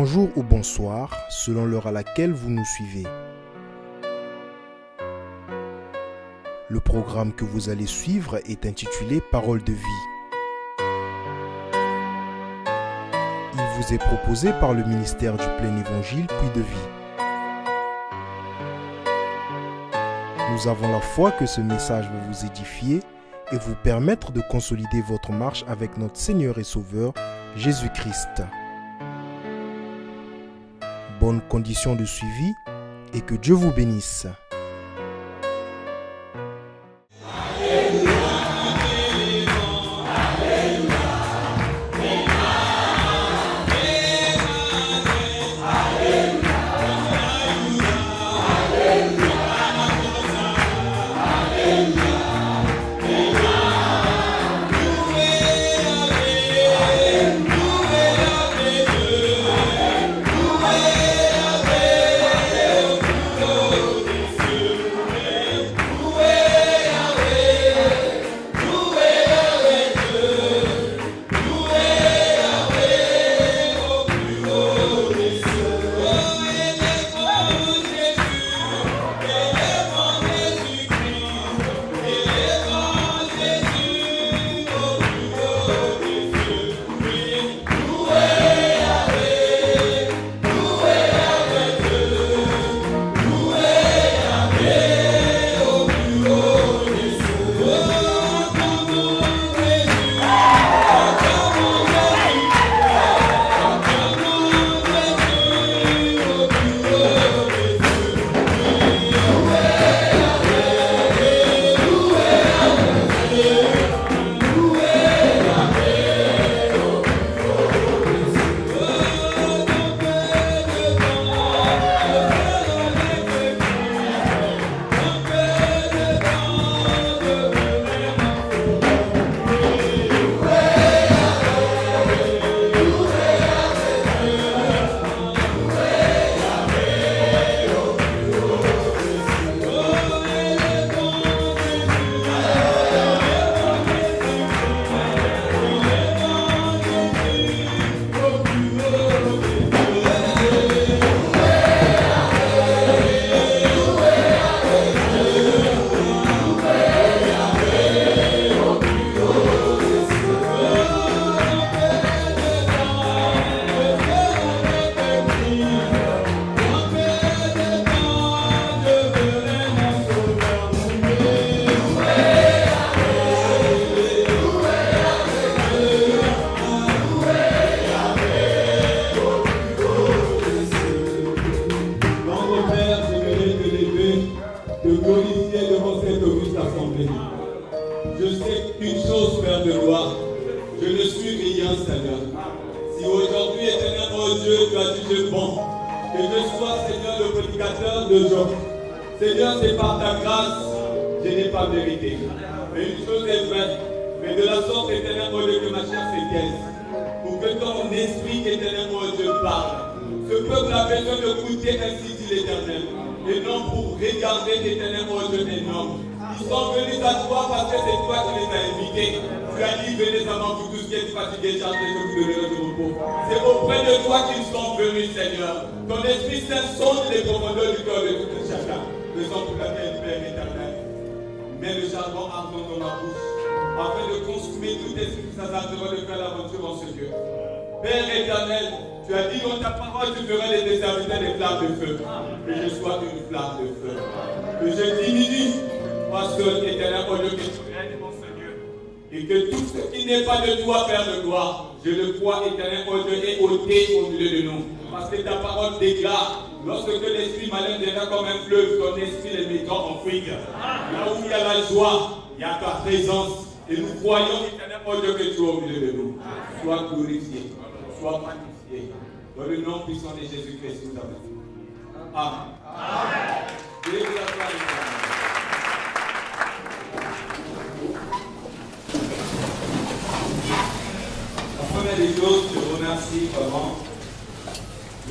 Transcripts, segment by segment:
Bonjour ou bonsoir, selon l'heure à laquelle vous nous suivez. Le programme que vous allez suivre est intitulé Paroles de vie. Il vous est proposé par le ministère du Plein Évangile Puits de Vie. Nous avons la foi que ce message va vous édifier et vous permettre de consolider votre marche avec notre Seigneur et Sauveur, Jésus-Christ. Bonnes conditions de suivi et que Dieu vous bénisse.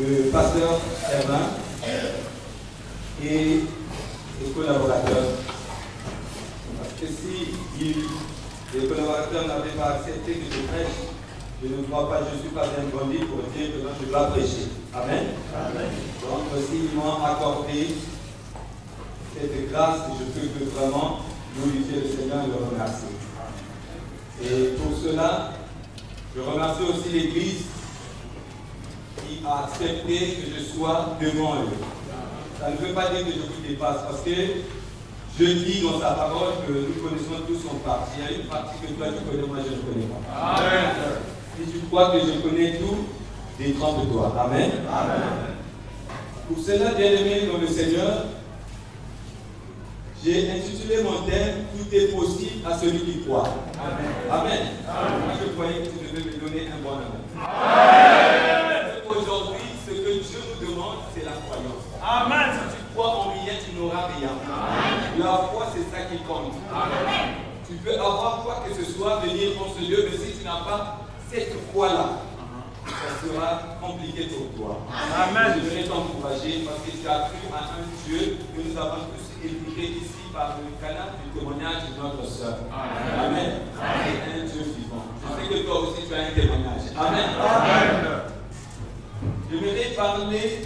Le pasteur Herman et les collaborateurs. Parce que si les collaborateurs n'avaient pas accepté que je prêche, Je ne crois pas, je ne suis pas un bandit pour dire que je dois prêcher. Amen. Amen. Donc, s'ils m'ont accordé cette grâce, je peux vraiment glorifier le Seigneur et le remercier. Et pour cela, je remercie aussi l'Église qui a accepté que je sois devant eux. Ça ne veut pas dire que je vous dépasse, parce que je dis dans sa parole que nous connaissons tous son parti. Il y a une partie que toi tu connais, moi je ne connais pas. Amen. Si tu crois que je connais tout, détrompe-toi. Amen. Amen. Pour cela, bien-aimés dans le Seigneur, j'ai intitulé mon thème « Tout est possible à celui qui croit ». Amen. Amen. Amen. Moi, je croyais que tu devais me donner un bon amen. Amen. Aujourd'hui, ce que Dieu nous demande, c'est la croyance. Amen. Si tu crois en rien, tu n'auras rien. Amen. La foi, c'est ça qui compte. Amen. Tu peux avoir quoi que ce soit, venir en ce lieu, mais si tu n'as pas cette foi-là, ça sera compliqué pour toi. Amen. Je voudrais t'encourager parce que tu as cru à un Dieu que nous avons tous écouté ici par le canal du témoignage de notre soeur. Amen. C'est un Dieu vivant. Je sais que toi aussi tu as un témoignage. Amen. Amen. Je voudrais parler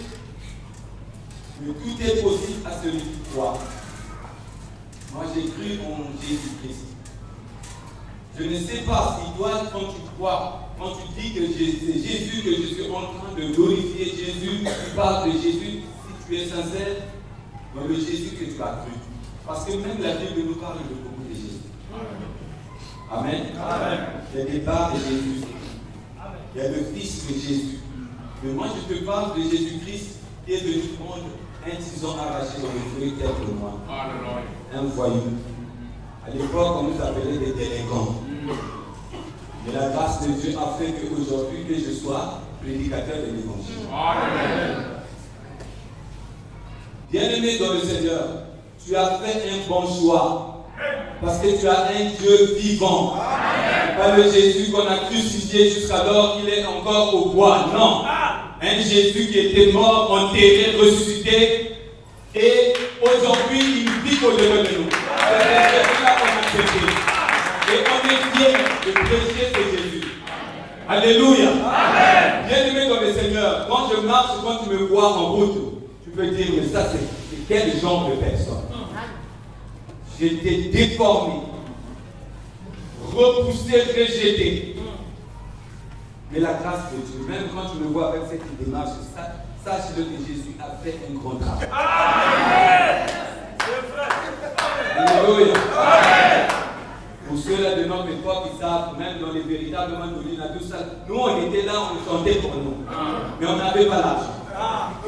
de tout est possible à celui qui croit. Moi j'ai cru en Jésus-Christ. Je ne sais pas si toi, quand tu crois, quand tu dis que c'est Jésus que je suis en train de glorifier, Jésus, tu parles de Jésus, si tu es sincère dans le Jésus que tu as cru. Parce que même la Bible nous parle de beaucoup de Jésus. Amen. Amen. Il y a des parts de Jésus. Il y a le Fils de Jésus. Mais moi, je te parle de Jésus-Christ qui est venu prendre un tison arraché dans le feu tel que moi. Un voyou. À l'époque, on nous appelait des délinquants. Mais la grâce de Dieu a fait qu'aujourd'hui, que je sois prédicateur de l'évangile. Bien-aimé dans le Seigneur, tu as fait un bon choix. Parce que tu as un Dieu vivant. Pas le Jésus qu'on a crucifié jusqu'alors qu'il est encore au bois. Non. Un Jésus qui était mort, enterré, ressuscité. Et aujourd'hui, il vit au-delà de nous. C'est Jésus-là qu'on a traité. Et on est fiers de prêcher ce Jésus. Alléluia. Bien-aimé dans le Seigneur, quand je marche, quand tu me vois en route, tu peux dire, mais ça c'est quel genre de personne? J'étais déformé, repoussé, rejeté. Mais la grâce de Dieu, même quand tu me vois avec cette démarche, sache-le que Jésus a fait un grand travail. Alléluia. Pour ceux-là de notre époque qui savent, même dans les véritables mandolines, tout ça, nous on était là, on chantait pour nous. Mais on n'avait pas l'argent.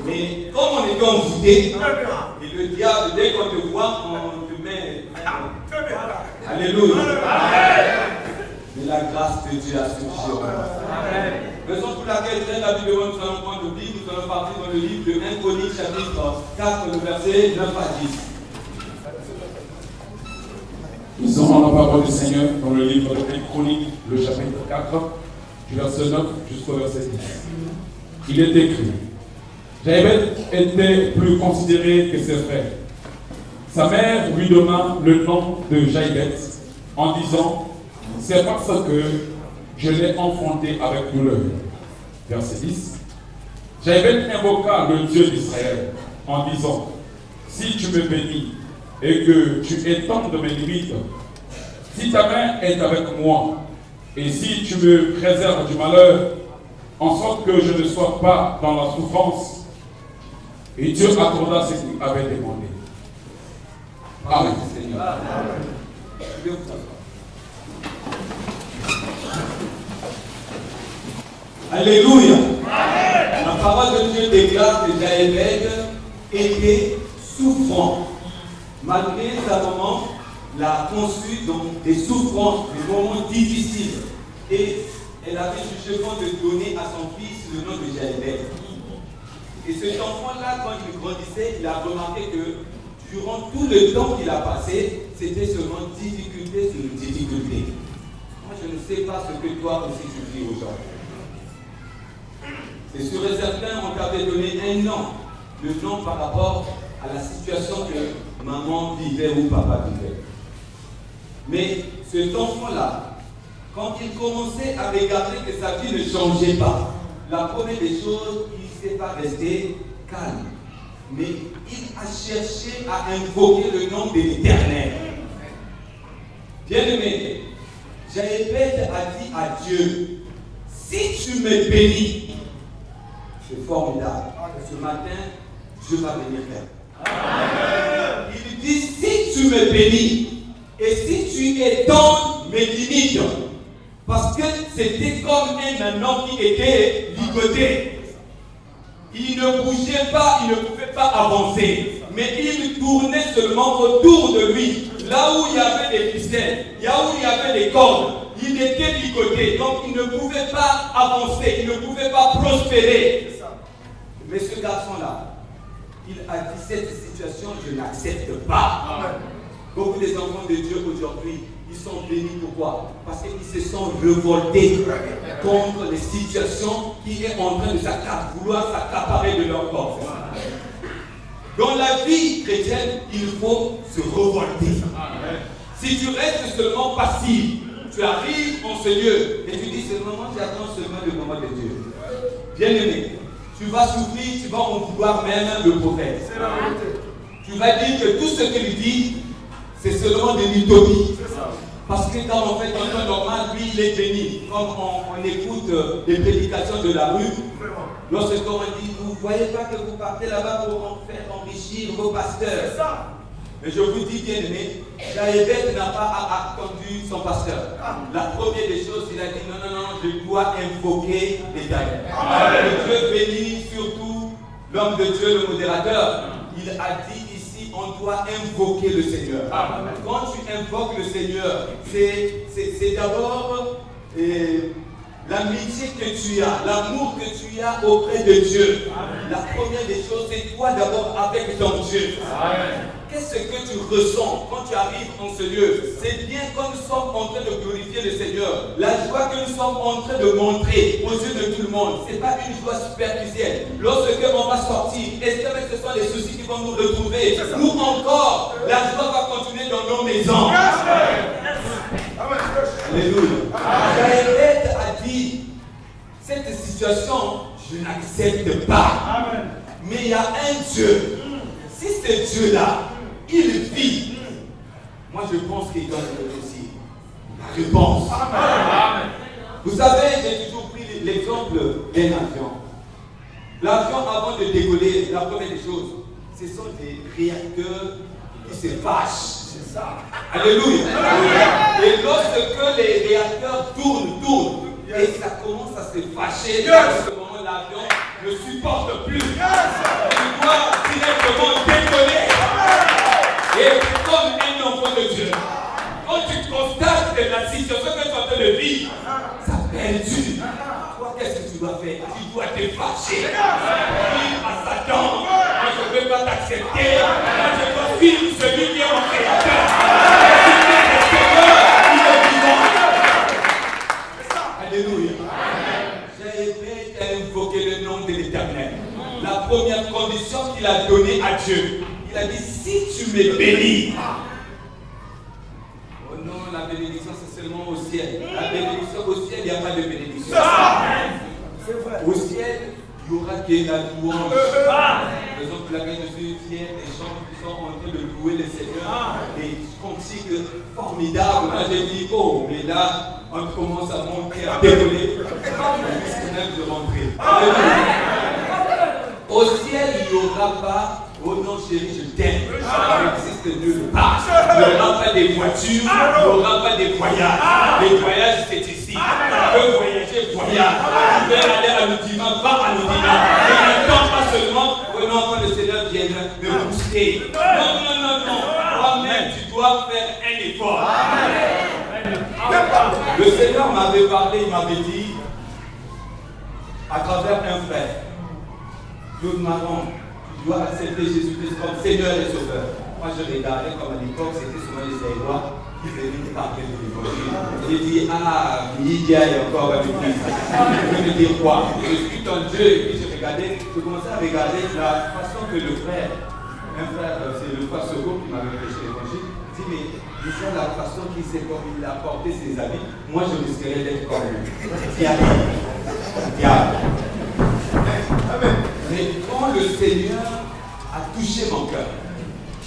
Mais comme on était envoûtés, et le diable, dès qu'on te voit, on te met. Alléluia. Mais la grâce de Dieu a surgi en nous. Raison pour laquelle, très rapidement, nous allons prendre le livre, nous allons partir dans le livre de 1 Chroniques, chapitre 4, le verset 9 à 10. Nous avons la parole du Seigneur dans le livre de 1 Chroniques, le chapitre 4, du verset 9 jusqu'au verset 10. Il est écrit: Jaébet était plus considéré que ses frères. Sa mère lui donna le nom de Jaébet en disant: c'est parce que je l'ai enfanté avec douleur. Verset 10. Jaébet invoqua le Dieu d'Israël en disant: si tu me bénis et que tu étends de mes limites, si ta main est avec moi, et si tu me préserves du malheur, en sorte que je ne sois pas dans la souffrance. Et Dieu accorda ce qu'il avait demandé. Amen. Seigneur. Alléluia. La parole de Dieu déclare que Jaébet était souffrant. Malgré sa maman l'a conçu dans des souffrances, des moments difficiles. Et elle avait jugé bon de donner à son fils le nom de Jaébet. Et cet enfant-là, quand il grandissait, il a remarqué que durant tout le temps qu'il a passé, c'était seulement difficulté sur difficulté. Moi, je ne sais pas ce que toi aussi tu vis aujourd'hui. C'est sûr et certain, on t'avait donné un nom. Le nom par rapport à la situation que maman vivait ou papa vivait. Mais cet enfant-là, quand il commençait à regarder que sa vie ne changeait pas, la première des choses, il ne s'est pas resté calme. Mais il a cherché à invoquer le nom de l'Éternel. Bien-aimé, Jaébed a dit à Dieu, si tu me bénis, c'est formidable. Ce matin, Dieu va venir faire. Il dit, si tu me bénis, et si tu étends mes limites, parce que c'était comme un homme qui était ligoté. Il ne bougeait pas, il ne pouvait pas avancer. Mais il tournait seulement autour de lui. Là où il y avait des ficelles, là où il y avait des cordes, il était ligoté. Donc il ne pouvait pas avancer, il ne pouvait pas prospérer. Mais ce garçon-là, il a dit, cette situation, je n'accepte pas. Amen. Beaucoup des enfants de Dieu aujourd'hui, ils sont bénis. Pourquoi? Parce qu'ils se sont révoltés contre les situations qui sont en train de vouloir s'accaparer de leur corps. Dans la vie chrétienne, il faut se révolter. Si tu restes seulement passif, tu arrives en ce lieu et tu dis seulement, j'attends seulement le moment de Dieu. Bien-aimé, tu vas souffrir, tu vas en vouloir même le prophète. Tu vas dire que tout ce qu'il dit, c'est seulement de l'utopie. Parce que quand on fait un temps normal, lui, il est béni. Comme on écoute les prédications de la rue, lorsque on dit, vous ne voyez pas que vous partez là-bas pour faire enrichir vos pasteurs. Mais je vous dis, bien aimé, Jaébed n'a pas attendu son pasteur. La première des choses, il a dit, non, je dois invoquer l'Éternel. Que Dieu bénit surtout l'homme de Dieu, le modérateur. Il a dit, on doit invoquer le Seigneur. Amen. Quand tu invoques le Seigneur, c'est d'abord l'amitié que tu as, l'amour que tu as auprès de Dieu. Amen. La première des choses, c'est toi d'abord avec ton Dieu. Amen. Qu'est-ce que tu ressens quand tu arrives en ce lieu? C'est bien quand nous sommes en train de glorifier le Seigneur. La joie que nous sommes en train de montrer aux yeux de tout le monde, ce n'est pas une joie superficielle. Lorsque on va sortir, est-ce que ce sont les soucis qui vont nous retrouver? Nous encore, la joie va continuer dans nos maisons. Alléluia. Jaébed a dit, cette situation, je n'accepte pas. Amen. Mais il y a un Dieu. Si ce Dieu-là, il vit, moi je pense qu'il doit aussi la réponse. Amen. Vous savez, j'ai toujours pris l'exemple d'un avion. L'avion, avant de décoller, la première des choses, ce sont des réacteurs qui se fâchent. C'est ça. Alléluia. Et lorsque les réacteurs tournent, et ça commence à se fâcher, à ce moment, l'avion ne supporte plus. Il doit directement décoller. Et c'est comme un enfant de Dieu. Quand tu constates que la situation que tu es en train de vivre, ça perdu. Toi, qu'est-ce que tu dois faire? Tu dois te fâcher. Dire à Satan, moi je ne veux pas t'accepter. Moi je dois suivre celui qui est mon créateur. Il est vivant. Alléluia. J'ai invoqué le nom de l'Éternel. La première condition qu'il a donnée à Dieu, il a dit, si tu me bénis. Oh non, la bénédiction c'est seulement au ciel. La bénédiction au ciel, il n'y a pas de bénédiction. Au ciel, il n'y aura que la louange. Raison pour laquelle je suis fier des gens qui sont en train de louer le Seigneur. Et cantiques formidables. Moi j'ai dit, oh, mais là, on commence à monter, à décoller. Je risque même de rentrer. Au ciel, il n'y aura pas, oh non chérie, je t'aime. Il n'existe nulle part. Il n'y aura pas des voitures, il n'y aura pas des voyages. Les voyages, c'est ici. Tu peux voyager, voyage. Tu veux aller à l'Oudima, va à l'Oudima. Et n'attends pas seulement, oh non, quand le Seigneur viendra me booster. Non. Toi-même, tu dois faire un effort. Le Seigneur m'avait parlé, il m'avait dit, à travers un frère, Claude Marron, tu dois accepter Jésus-Christ comme Seigneur et Sauveur. Moi je regardais comme à l'époque, c'était souvent les Saïdois qui venaient parler de l'évangile. J'ai dit, il y a encore avec lui. Je veux dire quoi? Je suis ton Dieu. Et puis je commençais à regarder la façon que le frère, un frère, c'est le frère Sego qui m'avait prêché l'évangile, dit, dit, mais déjà la façon qu'il a porté ses habits, moi je risquerais d'être comme lui. Diable. Mais quand le Seigneur a touché mon cœur,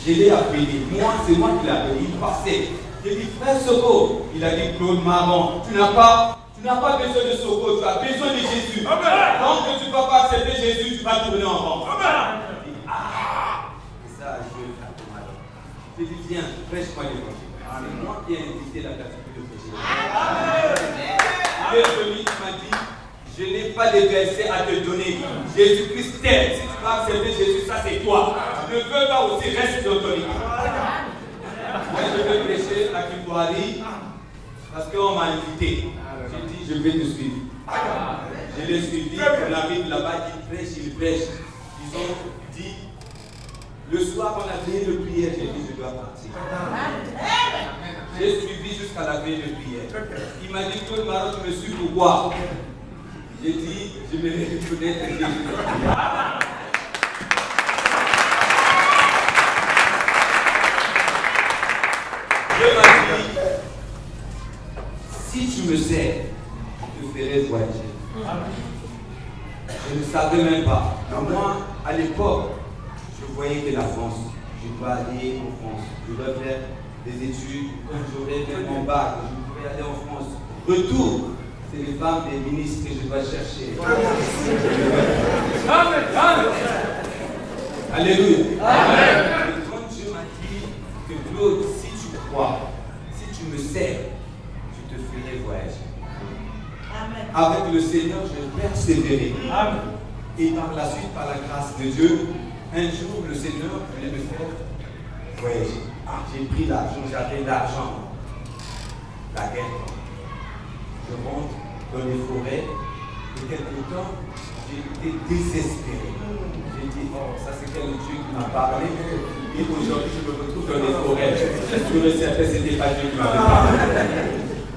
je l'ai appelé. Moi, c'est moi qui l'ai appelé. Il passait. J'ai dit, frère Soko. Il a dit, Claude Marron, tu n'as pas besoin de Soko, tu as besoin de Jésus. Amen. Donc tu ne vas pas accepter Jésus, tu vas tourner en rond. Amen. J'ai dit, et ça, je vais faire pour moi. J'ai dit, viens, prêche-moi l'évangile. C'est moi qui ai invité la personne de prêcher. Il est venu, il m'a dit, je n'ai pas de versets à te donner. Jésus-Christ t'aime. Si tu vas accepter Jésus, ça c'est toi. Tu ne veux pas aussi rester d'autorité. Moi, je vais prêcher à Kibouari parce qu'on m'a invité. J'ai dit, je vais te suivre. Je l'ai suivi. On arrive là-bas, il prêche. Ils ont dit, le soir, on a veillé de prière. J'ai dit, je dois partir. J'ai suivi jusqu'à la veille de prière. Il m'a dit, Claude Marron, tu me suis pourquoi? J'ai dit, je vais reconnaître Jésus. Dieu m'a dit, si tu me sers, je te ferai voyager. Je ne savais même pas. Mais moi, à l'époque, je voyais que la France, je dois aller en France. Je dois faire des études. Quand j'aurai fait mon bac, je pourrais aller en France. Retour. C'est les femmes des ministres que je dois chercher. Amen. Alléluia. Amen. Et quand Dieu m'a dit que Claude, si tu crois, si tu me sers, je te ferai voyager. Amen. Avec le Seigneur, je persévérais. Amen. Et par la suite, par la grâce de Dieu, un jour, le Seigneur voulait me faire voyager. J'ai pris l'argent, j'avais l'argent. La guerre. Je monte dans les forêts et quelque temps, j'ai été désespéré. J'ai dit, oh, ça c'est quel Dieu qui m'a parlé. Et aujourd'hui, je me retrouve dans les forêts. Je suis certain que ce n'était pas Dieu qui m'avait parlé.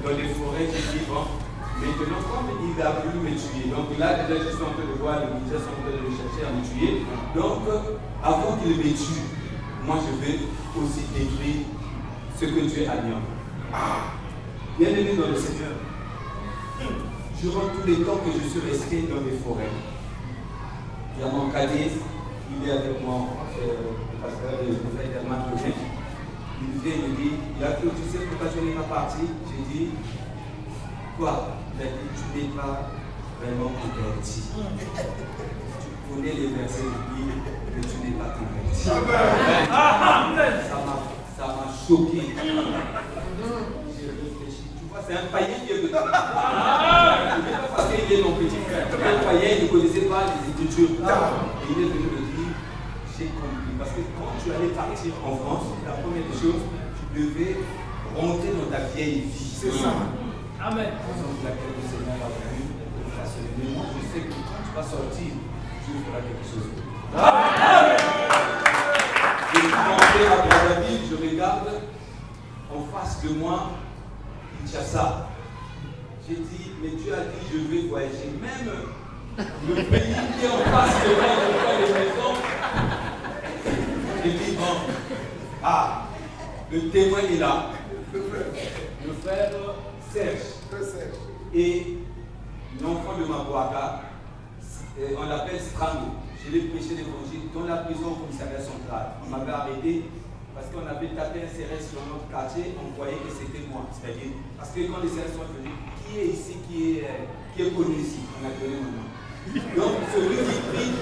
Dans les forêts, j'ai dit, bon, maintenant, comme il a voulu me tuer, donc là, déjà, je suis en train de voir les militaires sont en train de me chercher à me tuer. Donc, avant qu'il me tue, moi, je vais aussi détruire ce que Dieu a mis en moi. Bien-aimé dans le Seigneur, durant tous les temps que je suis resté dans les forêts, il y a mon cadet, il est avec moi, le pasteur, le prophète Herman Levé. Il vient me dire, il a dit, tu sais pourquoi tu n'es pas parti? J'ai dit, quoi? Il a dit, tu n'es pas vraiment converti. Tu connais les versets de Bible, mais tu n'es pas converti. Ça m'a choqué. C'est un païen qui est venu. Il n'est pas parce qu'il est mon petit frère. Un païen, il ne connaissait pas les Écritures. Il est venu me dire, j'ai compris. Parce que quand tu allais partir en France, la première des choses, tu devais rentrer dans ta vieille vie. C'est ça. Amen. Raison pour laquelle le Seigneur a voulu te façonner. Mais moi, je sais que quand tu vas sortir, Dieu fera quelque chose. Amen. Je suis rentré à Brazzaville, je regarde en face de moi. Ça. J'ai dit, mais Dieu a dit, je vais voyager. Même le pays qui est en face de moi, je vois les maisons. J'ai dit, bon, le témoin est là. Le frère Serge. Et l'enfant de ma boaka, on l'appelle Strango. Je l'ai prêché l'évangile dans la prison au commissariat central. On m'avait arrêté. Parce qu'on avait tapé un CRS dans notre quartier, on voyait que c'était moi. C'est-à-dire, parce que quand les CRS sont venus, qui est ici, qui est connu ici? On a donné mon nom. Donc, celui qui prie,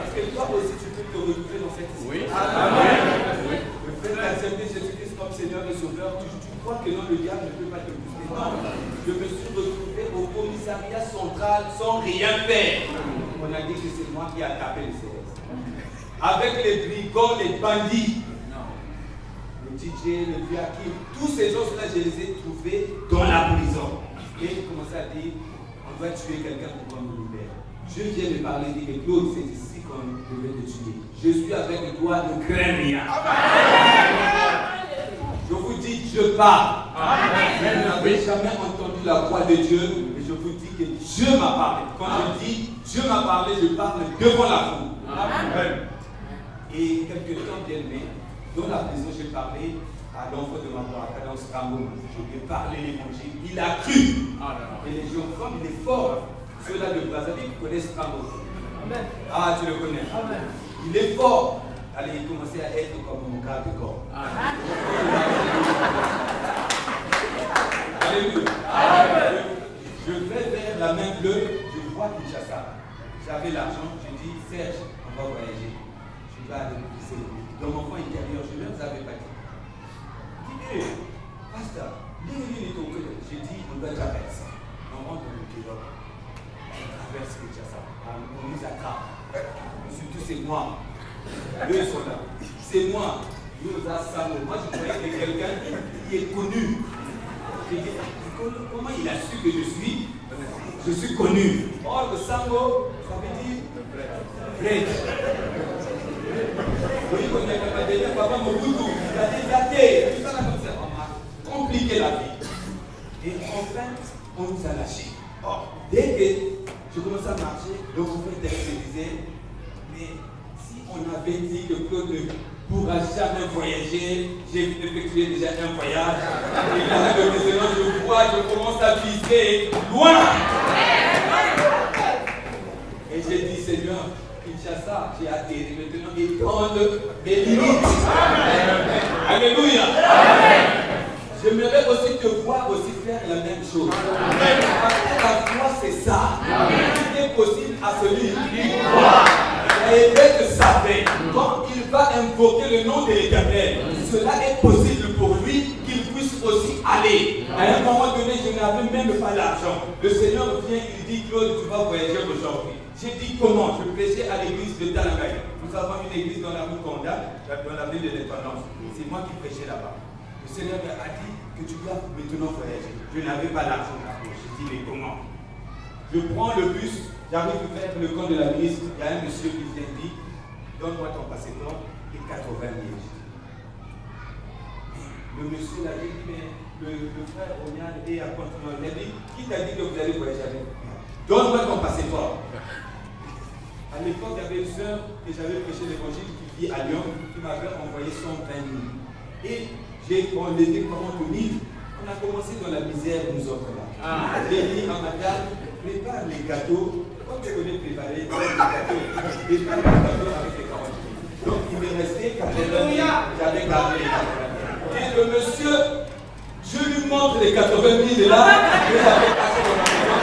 parce que toi aussi, tu peux te retrouver dans cette histoire. Oui. Amen. Le fait d'accepter Jésus-Christ comme Seigneur et Sauveur, tu crois que non, le diable ne peut pas te pousser. Non. Je me suis retrouvé au commissariat central sans rien faire. On a dit que c'est moi qui ai tapé les CRS. Avec les brigands, les bandits, le DJ, le Viakim, tous ces gens-là, je les ai trouvés dans la prison. Et j'ai commencé à dire, on doit tuer quelqu'un pour qu'on nous libère. Dieu vient me parler, il dit que Claude, c'est ici qu'on devait te tuer. Je suis avec toi, ne crains rien. Je vous dis, je pars. Vous n'avez jamais entendu la voix de Dieu, et je vous dis que Dieu m'a parlé. Quand je dis Dieu m'a parlé, je parle devant la foule. Amen. Et quelques temps bien aimé, dans la prison, j'ai parlé à l'enfant de ma part, à Cadence Ramon. Je lui ai parlé l'évangile. Il a cru. Et les gens, comme il est fort, ceux-là de Brazzaville connaissent Ramon. Ah, tu le connais. Amen. Il est fort. Allez, il commençait à être comme mon garde de corps. Alléluia. Je vais vers la main bleue, je vois Kinshasa. J'avais l'argent, je dis Serge, on va voyager. Je vais aller dans mon fond intérieur, je ne vous avais pas dit. Il dit, pasteur, j'ai dit, on doit traverser. On rentre dans le Québec. On traverse Kinshasa. On nous attrape. Surtout c'est moi. Eux sont là. C'est moi. Nous avons. Moi je croyais que quelqu'un qui est connu. Comment il a su que je suis connu? Or le Sango, ça veut dire break. Oui, on est capable de dire papa Mobutu, il a dit gâté. Tout ça là comme ça, on a compliqué la vie. Et enfin, on nous a lâchés. Or, dès que je commençais à marcher, le prophète se disait, mais si on avait dit que Claude ne pourra jamais voyager, j'ai effectué déjà un voyage. Et là, maintenant, je vois, je commence à viser loin. Et j'ai dit, Seigneur, Kinshasa, j'ai atterri maintenant, étendre mes limites. Alléluia. J'aimerais aussi te voir aussi faire la même chose. Parce que la foi, c'est ça. Il est possible à celui qui croit. Et Dieu savait, quand il va invoquer le nom de l'Éternel, cela est possible pour lui qu'il puisse aussi aller. À un moment donné, je n'avais même pas l'argent. Le Seigneur vient, il dit, Claude, tu vas voyager aujourd'hui. J'ai dit comment? Je prêchais à l'église de Talagaï. Nous avons une église dans la rue Conda, dans la ville de l'Indépendance. C'est moi qui prêchais là-bas. Le Seigneur a dit que tu dois maintenant voyager. Je n'avais pas l'argent dans la poche. J'ai dit, mais comment? Je prends le bus, j'arrive vers le camp de la ministre. Il y a un monsieur qui vient et dit, donne-moi ton passeport et 80 000. Le monsieur l'a dit, mais le frère Onial est à continuer. Il a dit, qui t'a dit que vous allez voyager avec moi? Donne-moi ton passeport. À l'époque, il y avait une soeur que j'avais prêché l'évangile qui vit à Lyon, qui m'avait envoyé 120 000. Et on était 40 000. On a commencé dans la misère, nous autres là. J'ai dit à madame, prépare les gâteaux. Comme tu connais préparer les gâteaux, prépare les gâteaux avec les 40 000. Donc il m'est resté 80 000. J'avais gardé les 80 000. Et le monsieur, je lui montre les 80 000 et là, je l'avais passé dans la maison.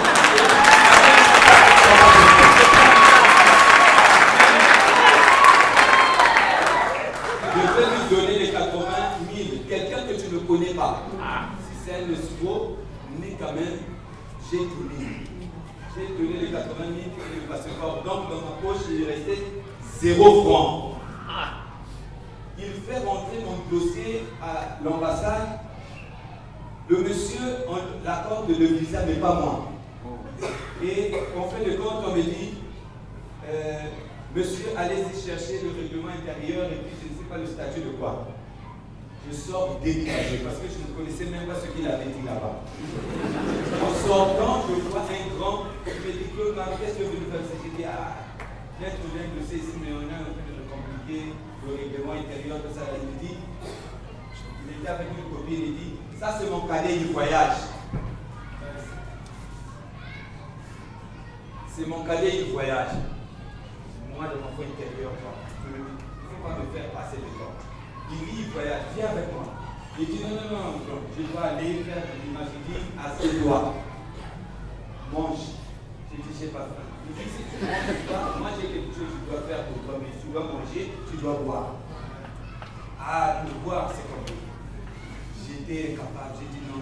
Je vais lui donner les 80 000. Quelqu'un que tu ne connais pas. Si c'est un escroc, mais quand même, j'ai donné. J'ai donné les 80 000 et le passeport. Donc dans ma poche, il restait 0 franc. Il fait rentrer mon dossier à l'ambassade. Le monsieur l'accorde de visa, mais pas moi. Et en fin de compte, on me dit, monsieur, allez-y chercher le règlement intérieur et puis je ne sais pas le statut de quoi. Je sors découragé parce que je ne connaissais même pas ce qu'il avait dit là-bas. En sortant, je vois un grand, je me dis, Claude, qu'est-ce que vous faites? J'ai dit, j'ai trouvé un dossier ici, mais on est en train de compliquer le règlement intérieur de ça. Il me dit, il était avec une copine, il dit, ça c'est mon cadet du voyage. C'est mon cadet du voyage. Moi, de mon foi intérieur, il ne faut pas me faire passer le temps. Il dit, il voyage, viens avec moi. Il dit, non, je dois aller faire l'image. Il dit, assieds-toi. Mange. J'ai dit, je n'ai pas faim. Il dit, si tu ne manges pas, moi j'ai quelque chose que je dois faire pour toi, mais tu dois manger, tu dois boire. Ah, le boire, c'est compliqué. J'étais incapable, j'ai dit non.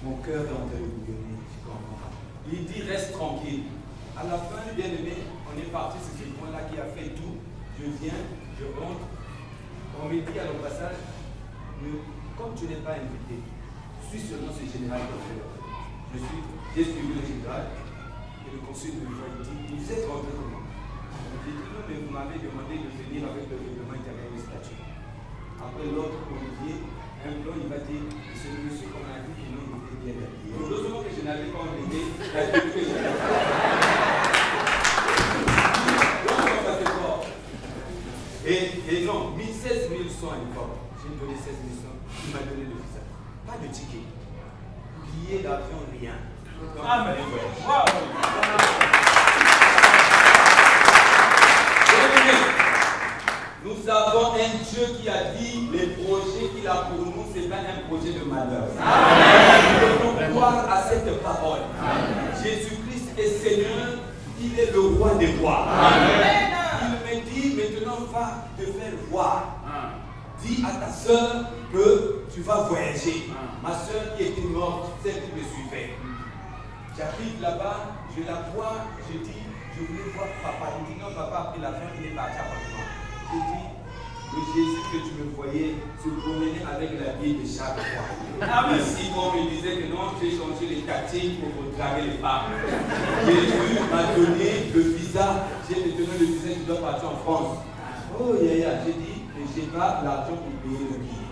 Mon cœur est en train de bouillonner, je comprends. Il dit, reste tranquille. À la fin, bien aimé, on est parti sur ce point-là qui a fait tout. Je viens, je rentre. On me dit à l'ambassade, comme tu n'es pas invité, suis seulement ce général consul. J'ai suivi le général et le consul me voit, il dit, vous êtes rentré comment? J'ai dit, non, mais vous m'avez demandé de venir avec le règlement intérieur du statut. Après l'autre, Olivier, un plan, il va dire, c'est le monsieur qu'on a dit qu'il nous était bien habillé. Heureusement que je n'avais pas enlevé la tenue que j'ai. Donc, ça fait fort. Et non, 16 100 à l'époque. J'ai donné 16 100. il m'a donné le visa. Pas de ticket. Billet d'avion, rien. Donc, il fallait voyager. Nous avons un Dieu qui a dit les projets qu'il a pour nous, ce n'est pas un projet de malheur. Nous devons croire à cette parole. Jésus-Christ est Seigneur, il est le roi des rois. Il me dit maintenant va te faire voir. Dis à ta soeur que tu vas voyager. Ma soeur qui était morte, celle qui me suivait. J'arrive là-bas, je la vois, je dis, je voulais voir papa. Il dit non, papa a pris l'avion, il est parti à Panthéon. Je dis, le Jésus que tu me voyais se promener avec la Bible chaque fois. Ici, on me disait que non, j'ai changé les tactiques pour draguer les femmes. Jésus m'a donné le visa, j'ai donné le visa, je dois partir en France. Oh, j'ai dit, je n'ai pas l'argent pour payer le billet.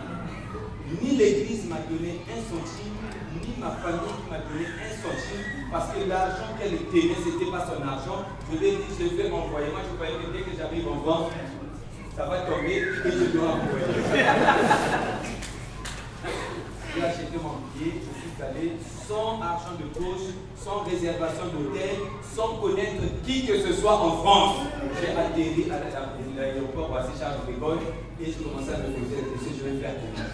Ni l'église m'a donné un centime, ni ma famille m'a donné un centime, parce que l'argent qu'elle tenait, ce n'était pas son argent. Je lui ai dit, je vais m'envoyer. Moi, je croyais que dès que j'arrive en France, ça va tomber et je dois envoyer. J'ai acheté mon billet, je suis allé sans argent de poche, sans réservation d'hôtel, sans connaître qui que ce soit en France. J'ai atterri à l'aéroport Roissy-Charles de Gaulle et je commençais à me poser la question, je vais faire comment.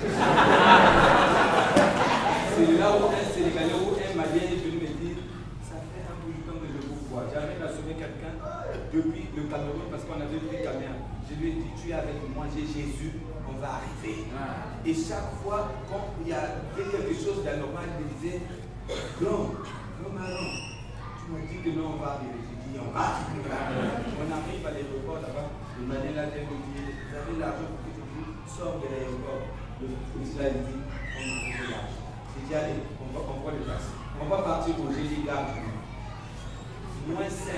C'est là où un Sénégalais ou un Malien est venu me dire, ça fait un bout de temps que je vous vois. J'arrive à sauver quelqu'un depuis le Cameroun parce qu'on avait pris Cameroun. Je lui ai dit, tu es avec moi, j'ai Jésus, on va arriver. Et chaque fois, quand il y avait quelque chose d'anormal, il me disait, non, Marron, tu m'as dit que non, on va arriver. J'ai dit, on va arriver. On arrive à l'aéroport là-bas, le Manila vient me dire, vous avez l'argent pour que je vous sors de l'aéroport. Le policier a dit, on arrive là. J'ai dit, allez, on voit le taxi. On va partir au GG Garde. Moins 5,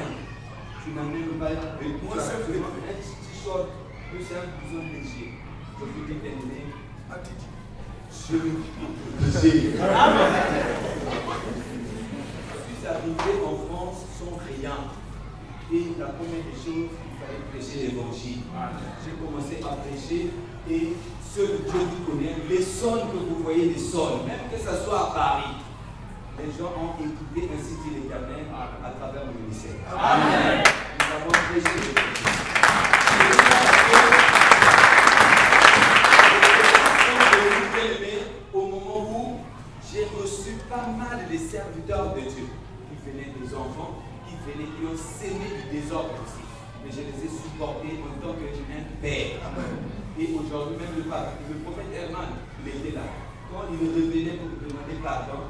tu n'as même pas de moins 5, tu m'as un t-shirt, plus un blouson léger. Je vous dis terminé. Je suis arrivé en France sans rien. Et la première des choses, il fallait prêcher l'évangile. J'ai commencé à prêcher et seul Dieu qui connaît les sons que vous voyez, les sons, même que ce soit à Paris. Les gens ont écouté ainsi dit l'Éternel à travers mon ministère. Amen. Nous avons prêché l'évangile. Au moment où j'ai reçu pas mal de serviteurs de Dieu qui venaient des enfants, qui venaient, qui ont sémé du désordre aussi. Mais je les ai supportés en tant qu'un père. Et aujourd'hui, même le prophète Herman, il était là. Quand il revenait pour demander pardon,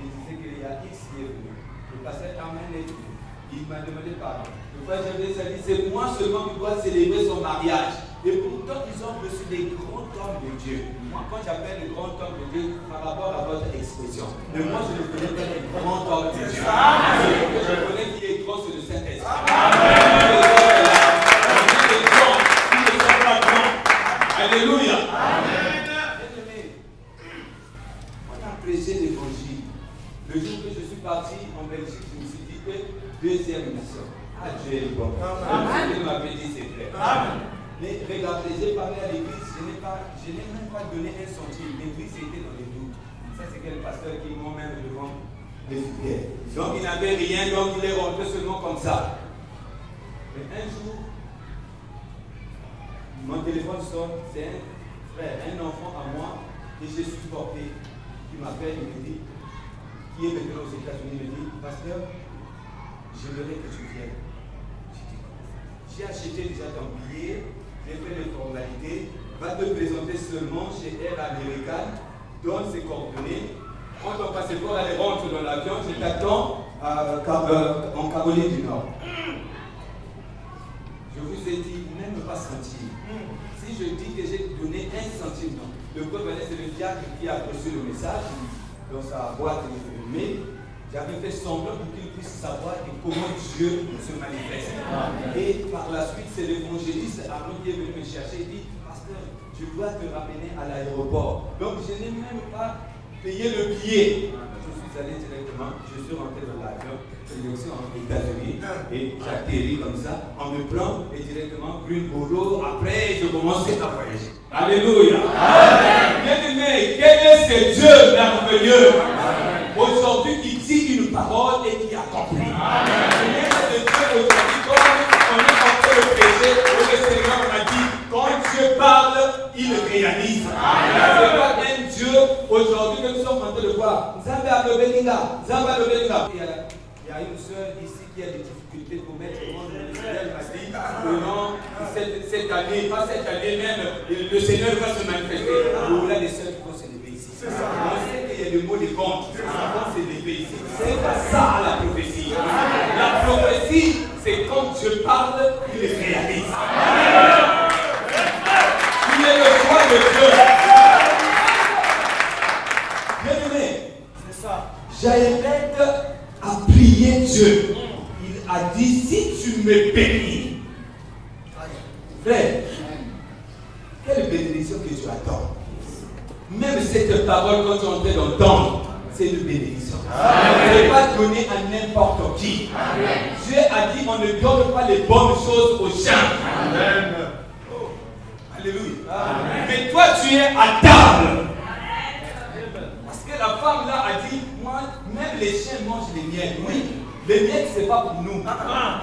il disait qu'il y a X qui est venu. Le pasteur Herman est venu. Il m'a demandé pardon. Le frère Jésus a dit, c'est moi seulement qui dois célébrer son mariage. Et pourtant, ils ont reçu des grands hommes de Dieu. Moi, quand j'appelle les grands hommes de Dieu, par rapport à votre expression, mais moi, je ne connais pas les grands hommes de Dieu. Je connais qui est grand, c'est le Saint-Esprit. Alléluia. On a prêché l'évangile. Le jour que je suis parti en Belgique, je me suis dit que deuxième mission. Ah, Dieu est bon. Dieu m'avait dit c'est vrai. Mais regardez, j'ai parlé à l'église, je n'ai même pas donné un centime. L'église était dans les doutes. Ça, c'est quel pasteur qui m'ont même devant les filières. Donc, il n'avait rien, donc il est rentré seulement comme ça. Mais un jour, mon téléphone sonne, c'est un frère, un enfant à moi, et je suis porté, qui m'appelle, il me dit, qui est maintenant aux États-Unis, il me dit, pasteur, j'aimerais que tu viennes. J'ai acheté déjà ton billet, j'ai fait les formalités, va te présenter seulement chez Air American, donne ses coordonnées, prends ton passeport, allez rentre dans l'avion, je t'attends en Caroline du Nord. Je vous ai dit, même pas centime. Si je dis que j'ai donné un centime, non. Le peuple, c'est le diable qui a reçu le message dans sa boîte mais j'avais fait semblant pour qu'il puisse savoir comment Dieu se manifeste. Et par la suite, c'est l'évangéliste Arnaud qui est venu me chercher et dit, pasteur, je dois te ramener à l'aéroport. Donc je n'ai même pas payé le billet. Je suis allé directement, je suis rentré dans l'avion, je sélection aux États-Unis et j'atterris comme ça, on me prend et directement Greenboro. Après, je commence à voyager. Alléluia. Bien-aimé, quel est ce Dieu merveilleux aujourd'hui qui dit une parole et qui accomplit. Quel est ce Dieu aujourd'hui comme on est en train de prêcher et le Seigneur m'a dit, quand Dieu parle, il réalise. C'est pas un Dieu aujourd'hui que nous sommes en train de voir. Zamba Lobelinga. Il y a une sœur ici qui a des difficultés pour mettre le monde. Elle m'a dit que non, cette année, pas cette année même, le Seigneur va se manifester. Au-delà des sœurs qui vont se lever ici. On sait qu'il y a des mots de vente qui vont se lever ici. C'est pas ça la prophétie. La prophétie, c'est quand Dieu parle, il réalise. Il est le roi de Dieu. Bien-aimé, c'est ça. Jaëbeth a prié Dieu. Il a dit, si tu me bénis, frère, quelle bénédiction que tu attends. Même cette parole, quand tu es en train d'entendre, c'est une bénédiction. Ne pas donner à n'importe qui. Amen. Dieu a dit, on ne donne pas les bonnes choses aux chiens. Amen. Oh. Alléluia. Amen. Mais toi, tu es à table. Parce que la femme là a dit, moi, même les chiens mangent les miettes. Oui, les miettes, ce n'est pas pour nous.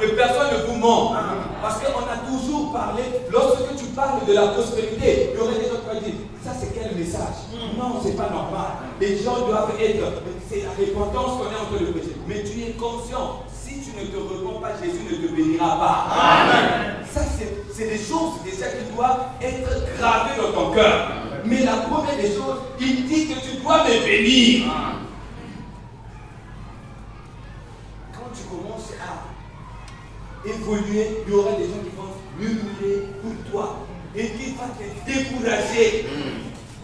Que personne ne vous ment. Parce qu'on a toujours parlé, lorsque tu parles de la prospérité, il y aurait des gens qui vont dire, ça c'est quel message? Non, c'est pas normal. Les gens doivent être, c'est la repentance qu'on est en train de prêcher. Mais tu es conscient, si tu ne te repens pas, Jésus ne te bénira pas. Amen. Ça c'est des choses déjà qui doivent être gravées dans ton cœur. Mais la première des choses, il dit que tu dois me bénir. Quand tu commences à évoluer, il y aura des gens qui vont murmurer pour toi et qui vont te décourager.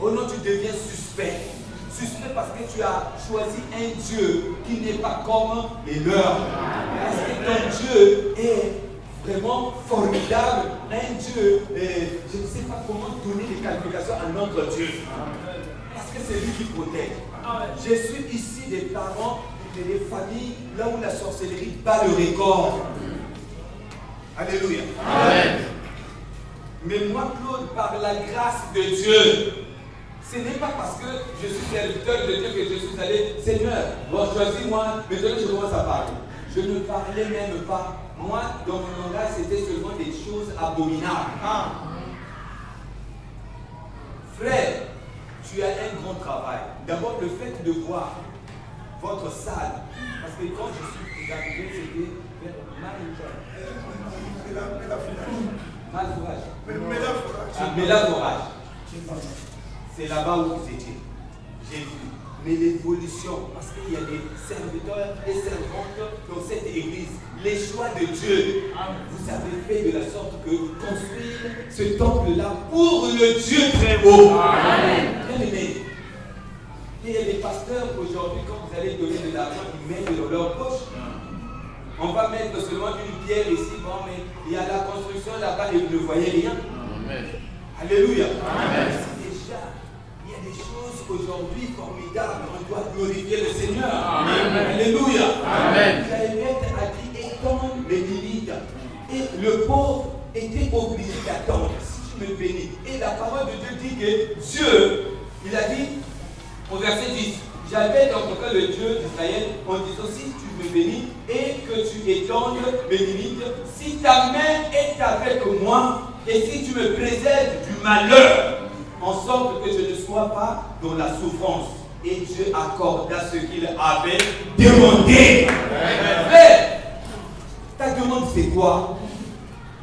Oh non, tu deviens suspect. Suspect parce que tu as choisi un Dieu qui n'est pas comme les leurs. Parce que ton Dieu est vraiment formidable. Un Dieu, je ne sais pas comment donner les qualifications à notre Dieu. Parce que c'est lui qui protège. Je suis ici des parents et des familles là où la sorcellerie bat le record. Alléluia. Amen. Mais moi, Claude, par la grâce de Dieu, ce n'est pas parce que je suis serviteur de Dieu que je suis allé, Seigneur, bon, choisis-moi, maintenant je commence à parler. Je ne parlais même pas. Moi, dans mon langage, c'était seulement des choses abominables. Frère, tu as un grand travail. D'abord, le fait de voir votre salle. Parce que quand je suis arrivé, c'était vers Mélaforage. C'est là-bas où vous étiez. J'ai vu. Mais l'évolution, parce qu'il y a des serviteurs et servantes dans cette église. Les choix de Dieu, vous avez fait de la sorte que construire ce temple-là pour le Dieu très haut. Amen. Bien aimé. Et les pasteurs aujourd'hui, quand vous allez donner de l'argent, ils mettent dans leur poche. On va mettre seulement une pierre ici, bon, mais il y a la construction là-bas et vous ne voyez rien. Amen. Alléluia. Amen. Déjà, il y a des choses aujourd'hui formidables. On doit glorifier le Seigneur. Amen. Alléluia. Amen. Jaëbeth a dit, étends mes limites. Et le pauvre était obligé d'attendre. Si tu me bénis. Et la parole de Dieu dit que Dieu, il a dit, au verset 10, j'avais en tout cas le Dieu d'Israël en disant, si tu me bénis et que tu étendes mes limites, si ta main est avec moi et si tu me préserves du malheur, en sorte que je ne sois pas dans la souffrance. Et Dieu accorda ce qu'il avait demandé. Frère, ta demande c'est quoi?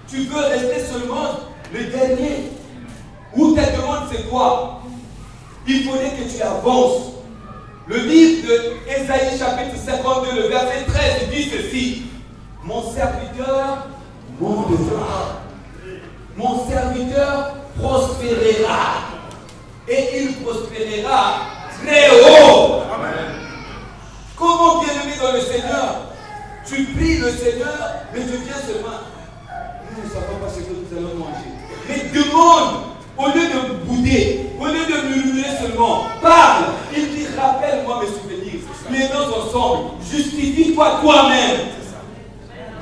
Tu veux rester seulement le dernier? Ou ta demande c'est quoi? Il faudrait que tu avances. Le livre d'Ésaïe chapitre 52, le verset 13 dit ceci. Mon serviteur prospérera. Et il prospérera très haut. Amen. Comment bien aimé dans le Seigneur? Tu pries le Seigneur, mais tu viens seulement. Nous ne savons pas ce que nous allons manger. Mais demande, au lieu de bouder, au lieu de murmurer seulement, parle. Il dit, rappelle-moi mes souvenirs. plaidons ensemble. Justifie-toi toi-même.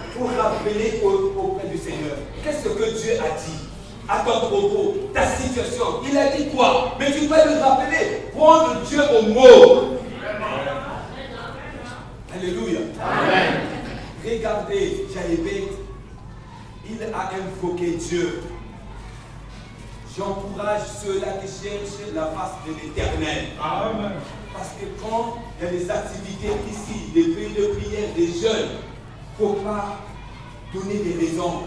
Il faut rappeler auprès du Seigneur. Qu'est-ce que Dieu a dit à ton propos, ta situation? Il a dit quoi? Mais tu dois le rappeler. Prendre Dieu au mot. Alléluia. Amen. Regardez, Jaébet, il a invoqué Dieu. J'encourage ceux-là qui cherchent la face de l'Éternel. Amen. Parce que quand il y a des activités ici, des pays de prière, des jeunes, il ne faut pas donner des raisons.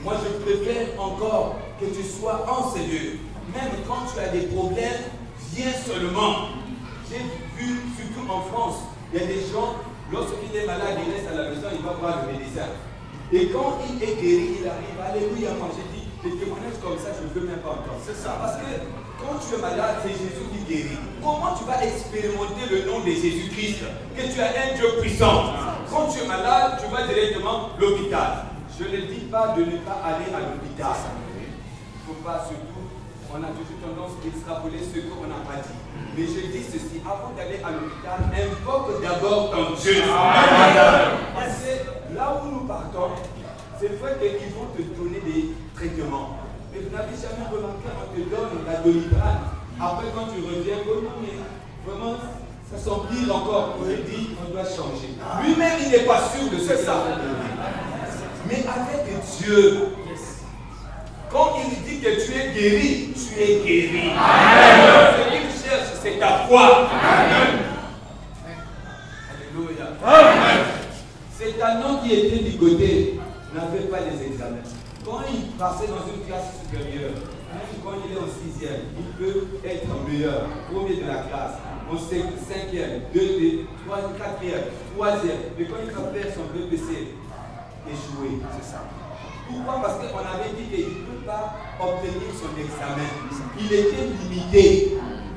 Moi, je préfère encore que tu sois en ces lieux. Même quand tu as des problèmes, viens seulement. J'ai vu, surtout en France, il y a des gens, lorsqu'il est malade, il reste à la maison, il va voir le médecin. Et quand il est guéri, il arrive, alléluia, moi j'ai dit, des témoignages comme ça, je ne veux même pas entendre. C'est ça. Parce que quand tu es malade, c'est Jésus qui guérit. Comment tu vas expérimenter le nom de Jésus-Christ? Que tu as un Dieu puissant. Quand tu es malade, tu vas directement à l'hôpital. Je ne dis pas de ne pas aller à l'hôpital. Il ne faut pas surtout, on a toujours tendance à extrapoler ce qu'on n'a pas dit. Mais je dis ceci, avant d'aller à l'hôpital, invoque d'abord ton Dieu. Parce que là où nous partons, c'est vrai qu'ils vont te donner des traitements. Mais vous n'avez jamais remarqué, on te donne la Doliprane. Après, quand tu reviens, oh non, mais vraiment, ça s'empire encore. On te dit, on doit changer. Lui-même, il n'est pas sûr de ce que ça va donner. Mais avec Dieu, quand il dit que tu es guéri, tu es guéri. Amen. Ce qu'il cherche, c'est ta foi. Amen. Alléluia. Amen. Cet homme qui était ligoté n'avait pas les examens. Quand il passait dans une classe supérieure, même quand il est en 6e, il peut être meilleur, premier de la classe, en 5e, 2e, 4e, 3e. Mais quand il va faire son BPC, échoué, c'est ça. Pourquoi? Parce qu'on avait dit qu'il ne peut pas obtenir son examen. Il était limité.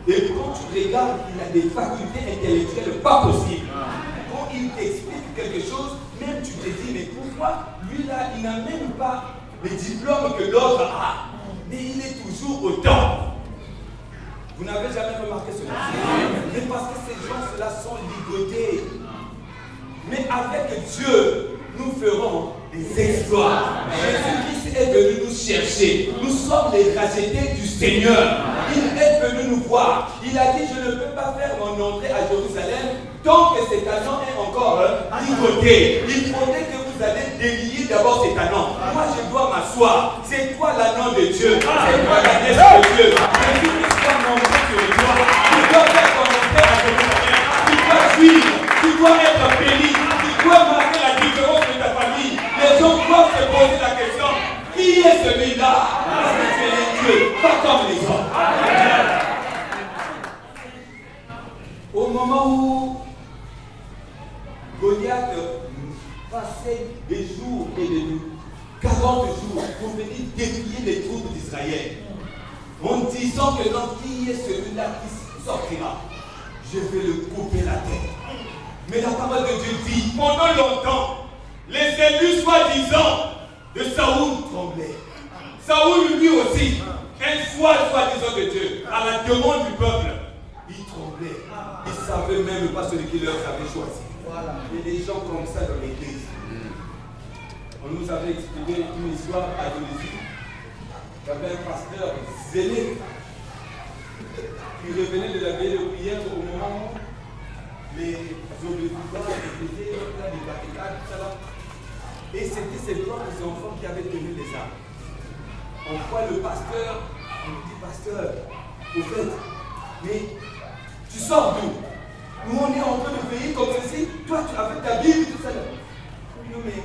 Et quand tu regardes, il a des facultés intellectuelles pas possibles. Quand il t'explique quelque chose, même tu te dis, mais pourquoi lui là, il n'a même pas les diplômes que l'autre a. Mais il est toujours autant. Vous n'avez jamais remarqué cela? Mais parce que ces gens-là sont ligotés. Mais avec Dieu, nous ferons des exploits. Jésus-Christ est venu nous chercher. Nous sommes les rachetés du Seigneur. Il est venu nous voir. Il a dit, je ne peux pas faire mon entrée à Jérusalem tant que cet agent est encore ligoté. Il faudrait que vous allez délier d'abord cet agent. Moi, je dois m'asseoir. C'est toi l'agneau de Dieu. C'est toi la naisse de Dieu. Jésus-Christ doit monter sur toi. Tu dois faire ton entrée à Jérusalem. Tu dois suivre. Tu dois être béni. Tu dois marquer la différence de ta famille. Les gens doivent se poser la question, qui est celui-là? Parce que tu es Dieu, pas comme les autres. Au moment où Goliath passait des jours et des nuits, 40 jours, pour venir défier les troupes d'Israël, en disant que non, qui est celui-là qui sortira? Je vais le couper la tête. Mais la parole de Dieu dit, pendant longtemps, les élus soi-disant de Saoul tremblaient. Saoul lui aussi, un choix soi-disant de Dieu, à la demande du peuple, il tremblait. Il ne savait même pas celui qui leur avait choisi. Il y a des gens comme ça dans l'église. On nous avait expliqué une histoire à Dominique. Il y avait un pasteur zélé qui revenait de la veille de prière au moment où les obédients faisaient des barricades, tout ça. Et c'était ses propres enfants qui avaient tenu les armes. On voit le pasteur, on lui dit, pasteur, au fait, mais tu sors d'où? Nous on est en train de veiller comme ceci, toi tu as fait ta Bible, tout ça. Non mais,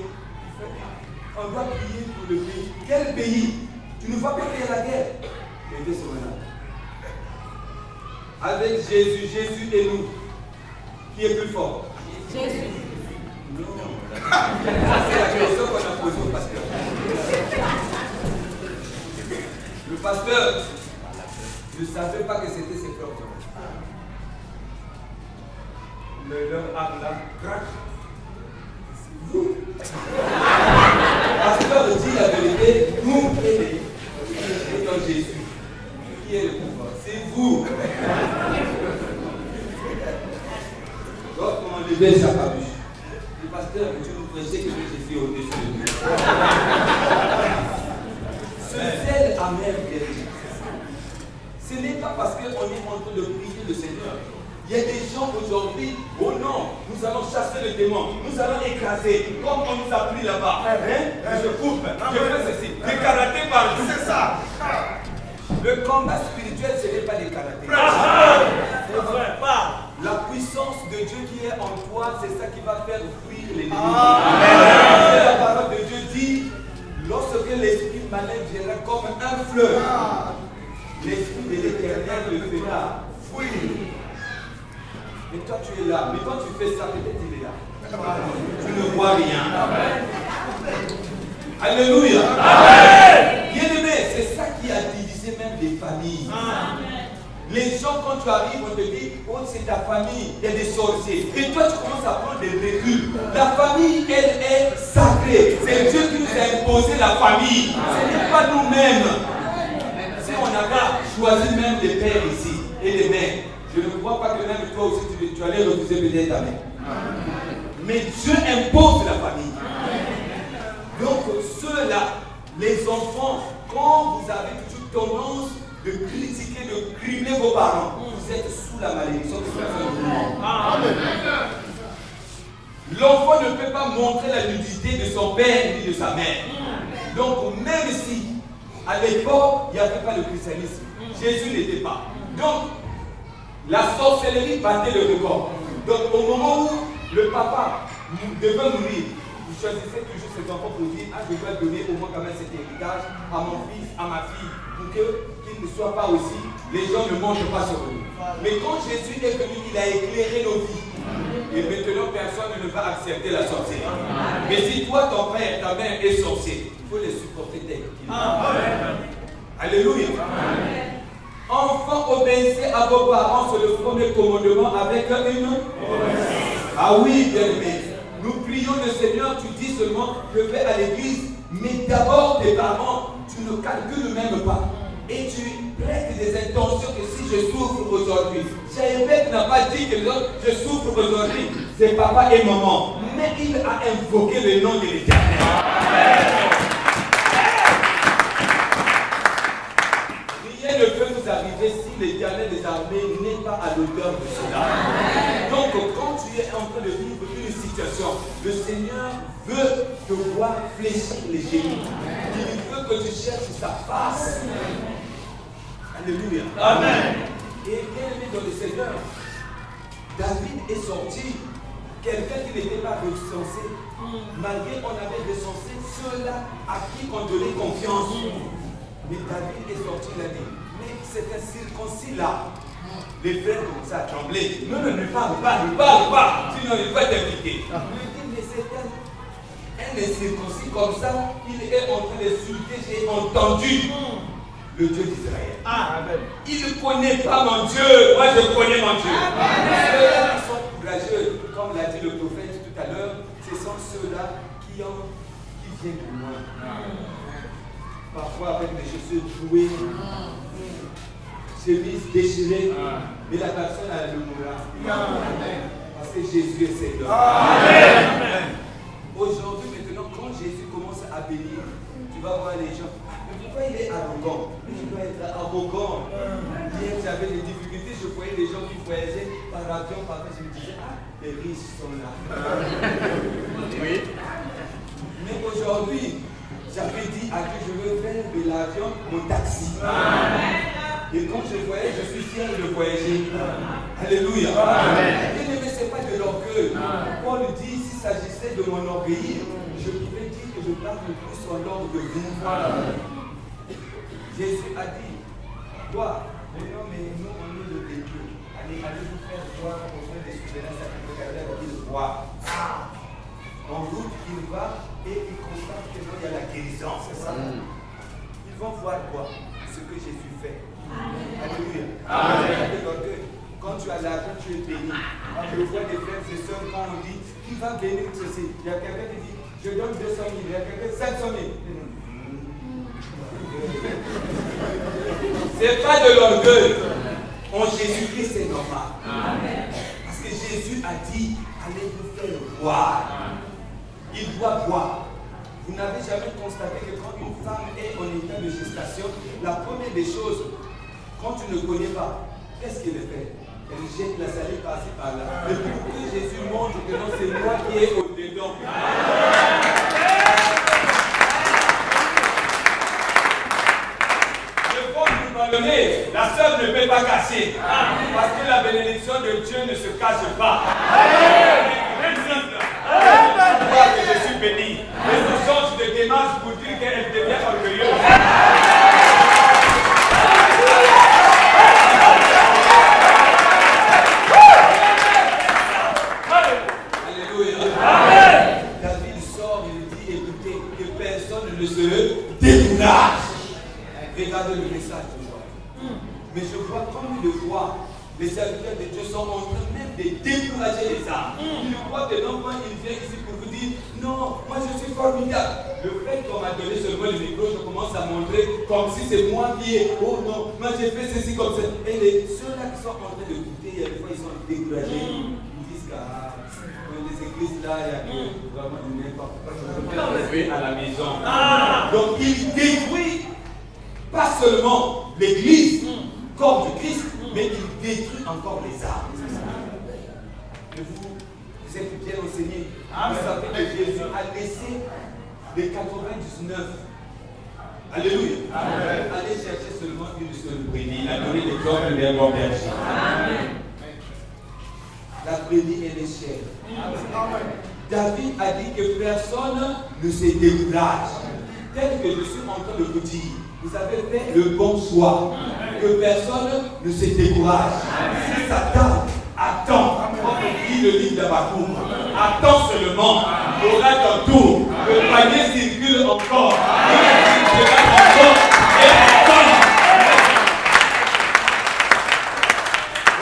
on doit prier pour le pays. Quel pays? Tu ne vas pas faire la guerre. Mais qu'est-ce qu'on a? Avec Jésus, Jésus et nous. Qui est plus fort? Jésus. Non. C'est la question qu'on a posée au pasteur. Le pasteur ne savait pas que c'était ses propres hommes. Leur arme là, crac. C'est vous. Le pasteur dit la vérité, nous et dans Jésus. Qui est le plus fort? C'est vous. enlevait sa capuche. Le pasteur, tu nous prêchais que Jésus est au-dessus de nous. Ce zèle amer, bien dit. Ce n'est pas parce qu'on est en train de prier le Seigneur. Il y a des gens aujourd'hui, oh non, nous allons chasser le démon, nous allons écraser, comme on nous a pris là-bas. Je coupe, je fais ceci. Des karatés par jour. C'est ça. Le combat spirituel, ce n'est pas des karatés. La puissance de Dieu qui est en toi, c'est ça qui va faire fuir l'ennemi. La parole de Dieu dit, lorsque l'esprit malin viendra comme un fleuve, l'esprit de l'Éternel le fera fuir. Mais toi tu es là, mais quand tu fais ça, peut-être il est là. Tu ne vois rien. Alléluia. Bien-aimé, c'est ça qui a divisé même les familles. Les gens, quand tu arrives, on te dit, oh c'est ta famille, il y a des sorciers. Et toi tu commences à prendre des recul. La famille, elle est sacrée. C'est Dieu qui nous a imposé la famille. Ce n'est pas nous-mêmes. Si on n'a pas choisi même les pères ici et les mères, je ne crois pas que même toi aussi tu allais refuser peut-être ta mère. Mais Dieu impose la famille. Donc ceux-là, les enfants, quand vous avez toujours tendance de critiquer, de crimer vos parents, vous êtes sous la malédiction de personne. L'enfant ne peut pas montrer la nudité de son père ni de sa mère. Donc même si à l'époque il n'y avait pas le christianisme, Jésus n'était pas. Donc la sorcellerie battait le record. Donc au moment où le papa devait mourir, il choisissait toujours ses enfants pour dire, ah je dois donner au moins quand même cet héritage à mon fils, à ma fille, pour qu'il ne soit pas aussi, les gens ne mangent pas sur lui. Mais quand Jésus est venu, il a éclairé nos vies. Et maintenant personne ne va accepter la sorcellerie. Mais si toi, ton père, ta mère est sorcier, il faut les supporter tel qu'ils sont. Alléluia. Enfants, obéissez à vos parents, c'est le premier commandement avec une. Ah oui, bien aimé. Nous prions le Seigneur, tu dis seulement, je vais à l'église, mais d'abord tes parents, tu ne calcules même pas. Et tu prêtes des intentions que si je souffre aujourd'hui, Jaébet n'a pas dit que je souffre aujourd'hui, c'est papa et maman, mais il a invoqué le nom de l'Éternel. Rien ne peut nous arriver si l'Éternel des armées n'est pas à l'auteur de cela. Donc quand tu es en train de vivre une situation, le Seigneur veut te voir fléchir les genoux. Il veut que tu cherches sa face. Alléluia. Amen. Et bien aimé dans le Seigneur, David est sorti, quelqu'un qui n'était pas recensé, malgré qu'on avait recensé ceux-là à qui on donnait confiance. Mais David est sorti, il a dit, mais c'est un circoncis là. Les frères commençaient à trembler. Non, ne parle pas, sinon il va t'impliquer. Il dit, mais c'est un incirconcis comme ça, il est en train d'insulter, j'ai entendu le Dieu d'Israël. Il ne connaît pas mon Dieu, moi je connais mon Dieu. Ceux-là qui sont courageux, comme l'a dit le prophète tout à l'heure, ce sont ceux-là qui viennent de loin. Parfois avec des chaussures trouées, chemise déchirée, mais la personne a le moral. Parce que Jésus est Seigneur. Aujourd'hui, maintenant, quand Jésus commence à bénir, tu vas voir les gens. Mais pourquoi il est arrogant? Il doit être arrogant. Hier, j'avais des difficultés, je voyais des gens qui voyageaient par avion, parfois je me disais, ah, les riches sont là. Oui. Mais aujourd'hui, j'avais dit à Dieu, je veux faire de l'avion mon taxi. Et quand je voyais, je suis fier de voyager. Alléluia. Bien aimé, ce n'est pas de l'orgueil. Paul dit, s'il s'agissait de mon orgueil, je pouvais dire que je parle plus en l'ordre de vous. Jésus a dit, toi, non mais nous on est le Dieu. Allez vous faire voir au sein des souverains sacrificateurs de ville roi. En route, il va et il constate que il y a la guérison, c'est ça. Ils vont voir quoi? Ce que Jésus fait. Alléluia. Quand tu as l'argent, tu es béni. Je vois des frères et sœurs quand on dit, qui va bénir ceci? Il y a quelqu'un qui dit, je donne 200 000, il y a quelqu'un 500 000. C'est pas de l'orgueil. En Jésus-Christ, c'est normal. Parce que Jésus a dit, allez vous faire voir. Il doit voir. Vous n'avez jamais constaté que quand une femme est en état de gestation, la première des choses, quand tu ne connais pas, qu'est-ce qu'elle fait? Elle jette la salive par-ci par-là. Mais pour que Jésus montre que non, c'est moi qui est au-dedans. Le fond du ballonnet, la sœur ne peut pas casser. Parce que la bénédiction de Dieu ne se cache pas. Je crois que je suis béni. Mais ce change de démarche pour dire qu'elle devient orgueilleuse. David sort, il dit, écoutez, que personne ne se décourage. Regardez le message d'aujourd'hui. Mais je vois combien de fois les serviteurs de Dieu sont en train même de décourager les âmes. Ils croient que non, quand ils viennent ici pour vous dire, non, moi je suis formidable. Le fait qu'on m'a donné seulement le micro, je commence à montrer comme si c'est moi qui ai, oh non, moi j'ai fait ceci comme ça. Et ceux-là qui sont en train d'écouter, des fois ils sont découragés. Ils disent que dans les églises là, il y a vraiment du n'importe quoi. Je vais à la maison. Donc il détruit pas seulement l'église, corps du Christ, mais il détruit encore les âmes. Et vous êtes bien enseignés. Vous savez que Jésus a laissé les 99. Alléluia. Allez chercher seulement une seule brebis. Il a donné les corps de bon berger. La brebis est les chèvres. David a dit que personne ne se décourage. Tel que je suis en train de vous dire. Vous avez fait le bon choix. Que personne ne se décourage. Si Satan attend, comme dit le livre d'Habakkuk, attends seulement, il y aura ton tour. Le panier circule encore. Il circulera encore et encore.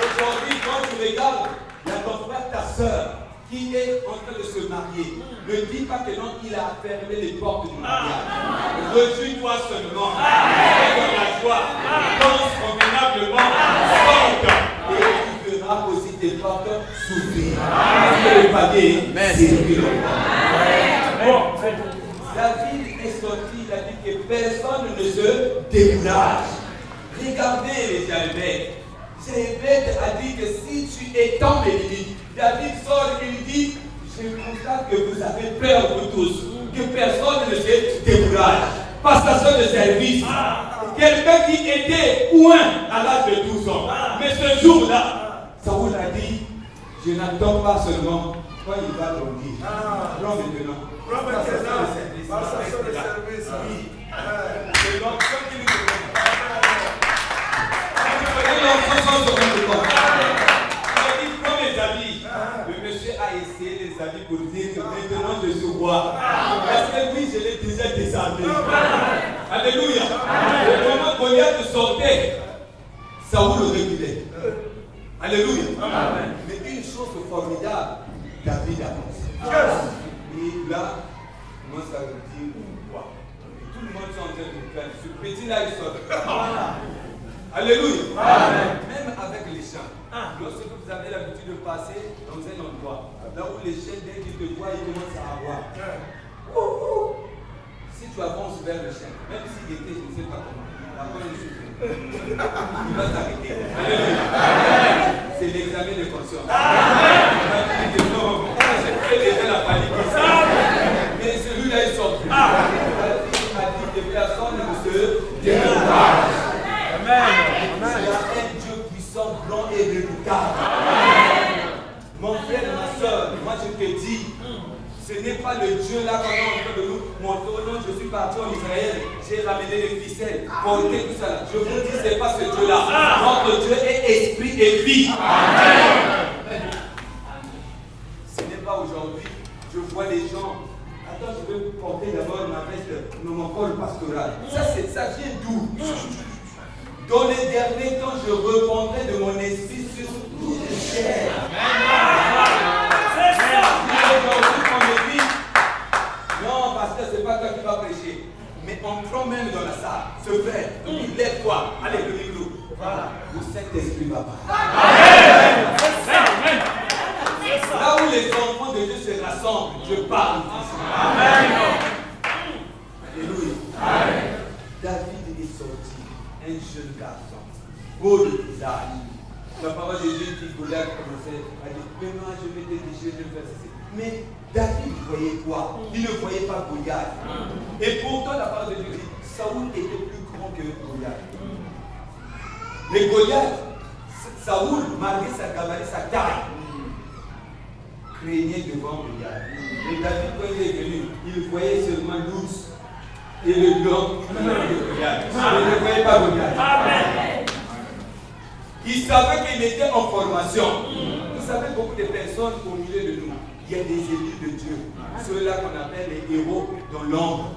Aujourd'hui, quand tu regardes, il y a ton frère, ta soeur, qui est en train de se marier. Ne dis pas que non, il a fermé les portes du mariage. Réjouis-toi seulement. Fais dans la joie. Danse convenablement. Sorte. Et tu verras aussi tes portes s'ouvrir. Parce que le panier circule encore. David est sorti, il a dit que personne ne se décourage. Regardez les Jalbert. Jalbert a dit que si tu étends mes limites, David sort et il dit, je constate que vous avez peur vous tous, que personne ne se décourage. Passation de service. Quelqu'un qui était loin à l'âge de 12 ans. Mais ce jour-là, Saoul a dit, je n'attends pas seulement quand il va dormir. Prends maintenant. Passation de service. Oui. C'est l'enfant qui nous demande. Le monsieur a essayé les habits pour dire que maintenant je suis roi. Parce que oui, je l'ai déjà désarmé. Alléluia. Le moment qu'on y a de sortir, Saoul reculait. Alléluia. Mais une chose formidable, David a pensé. Et là, moi ça veut dire quoi? Tout le monde est en train de faire. Ce petit là, il sort. Alléluia. Même avec les chants. Lorsque vous avez l'habitude de passer dans un endroit, là où les chiens, dès qu'ils te voient, ils commencent à avoir. Si tu avances vers le chien, même s'il était, je ne sais pas comment, après il souffre. Il va s'arrêter. C'est l'examen de conscience. C'est déjà la panique. Mais celui-là, il sort plus. Il a dit que personne ne se décourage. Amen. Il y a un Dieu puissant, blanc et redoutable. Mon frère et ma soeur, moi je te dis, ce n'est pas le Dieu là qu'on est en train de nous montrer. Oh non, je suis parti en Israël, j'ai ramené les ficelles, porté tout ça. Je vous dis, ce n'est pas ce Dieu-là. Notre Dieu est esprit et vie. Ce n'est pas aujourd'hui. Je vois les gens. Attends, je vais porter d'abord ma veste, mon col pastoral. Ça vient d'où? Dans les derniers temps, je répondrai de mon esprit sur toute chair. C'est ça. Aujourd'hui, on me dit, non, pasteur, c'est pas toi qui vas prêcher. Mais entrons même dans la salle, se fait, lève-toi, allez, le micro. Voilà. Le Saint-Esprit va parler. Amen. de Dieu se rassemble, je parle. Amen. Alléluia. Amen. David est sorti, un jeune garçon, beau de visage. La parole de Dieu dit Goliath commençait à dire, mais moi je vais te déchirer, je vais faire ceci. Mais David voyait quoi? Il ne voyait pas Goliath. Et pourtant la parole de Dieu dit, Saoul était plus grand que Goliath. Mais Goliath, Saoul, malgré sa gabarit, sa taille, craignait devant Goliath. Et David, quand il est venu, il voyait seulement l'ours et le lion de Goliath. Il ne voyait pas Goliath. Il savait qu'il était en formation. Vous savez, beaucoup de personnes au milieu de nous, il y a des élus de Dieu, ceux-là qu'on appelle les héros dans l'ombre.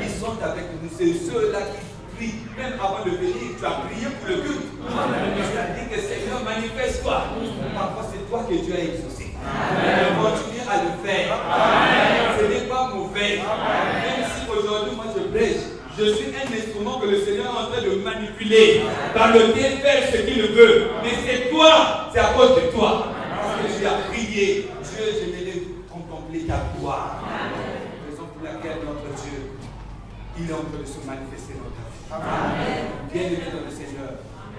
Ils sont avec nous, c'est ceux-là qui prient. Même avant de venir, tu as prié pour le culte. Tu as dit que Seigneur, manifeste-toi. Parfois, c'est toi que Dieu a exaucé. Continue à le faire. Ce n'est pas mauvais. Même si aujourd'hui, moi je prêche, je suis un instrument que le Seigneur est en train de manipuler, dans lequel faire ce qu'il veut. Mais c'est toi, c'est à cause de toi. Parce que tu as prié, Dieu, je vais contempler ta gloire. Raison pour laquelle notre Dieu, il est en train de se manifester dans ta vie. Bien-aimé dans le Seigneur,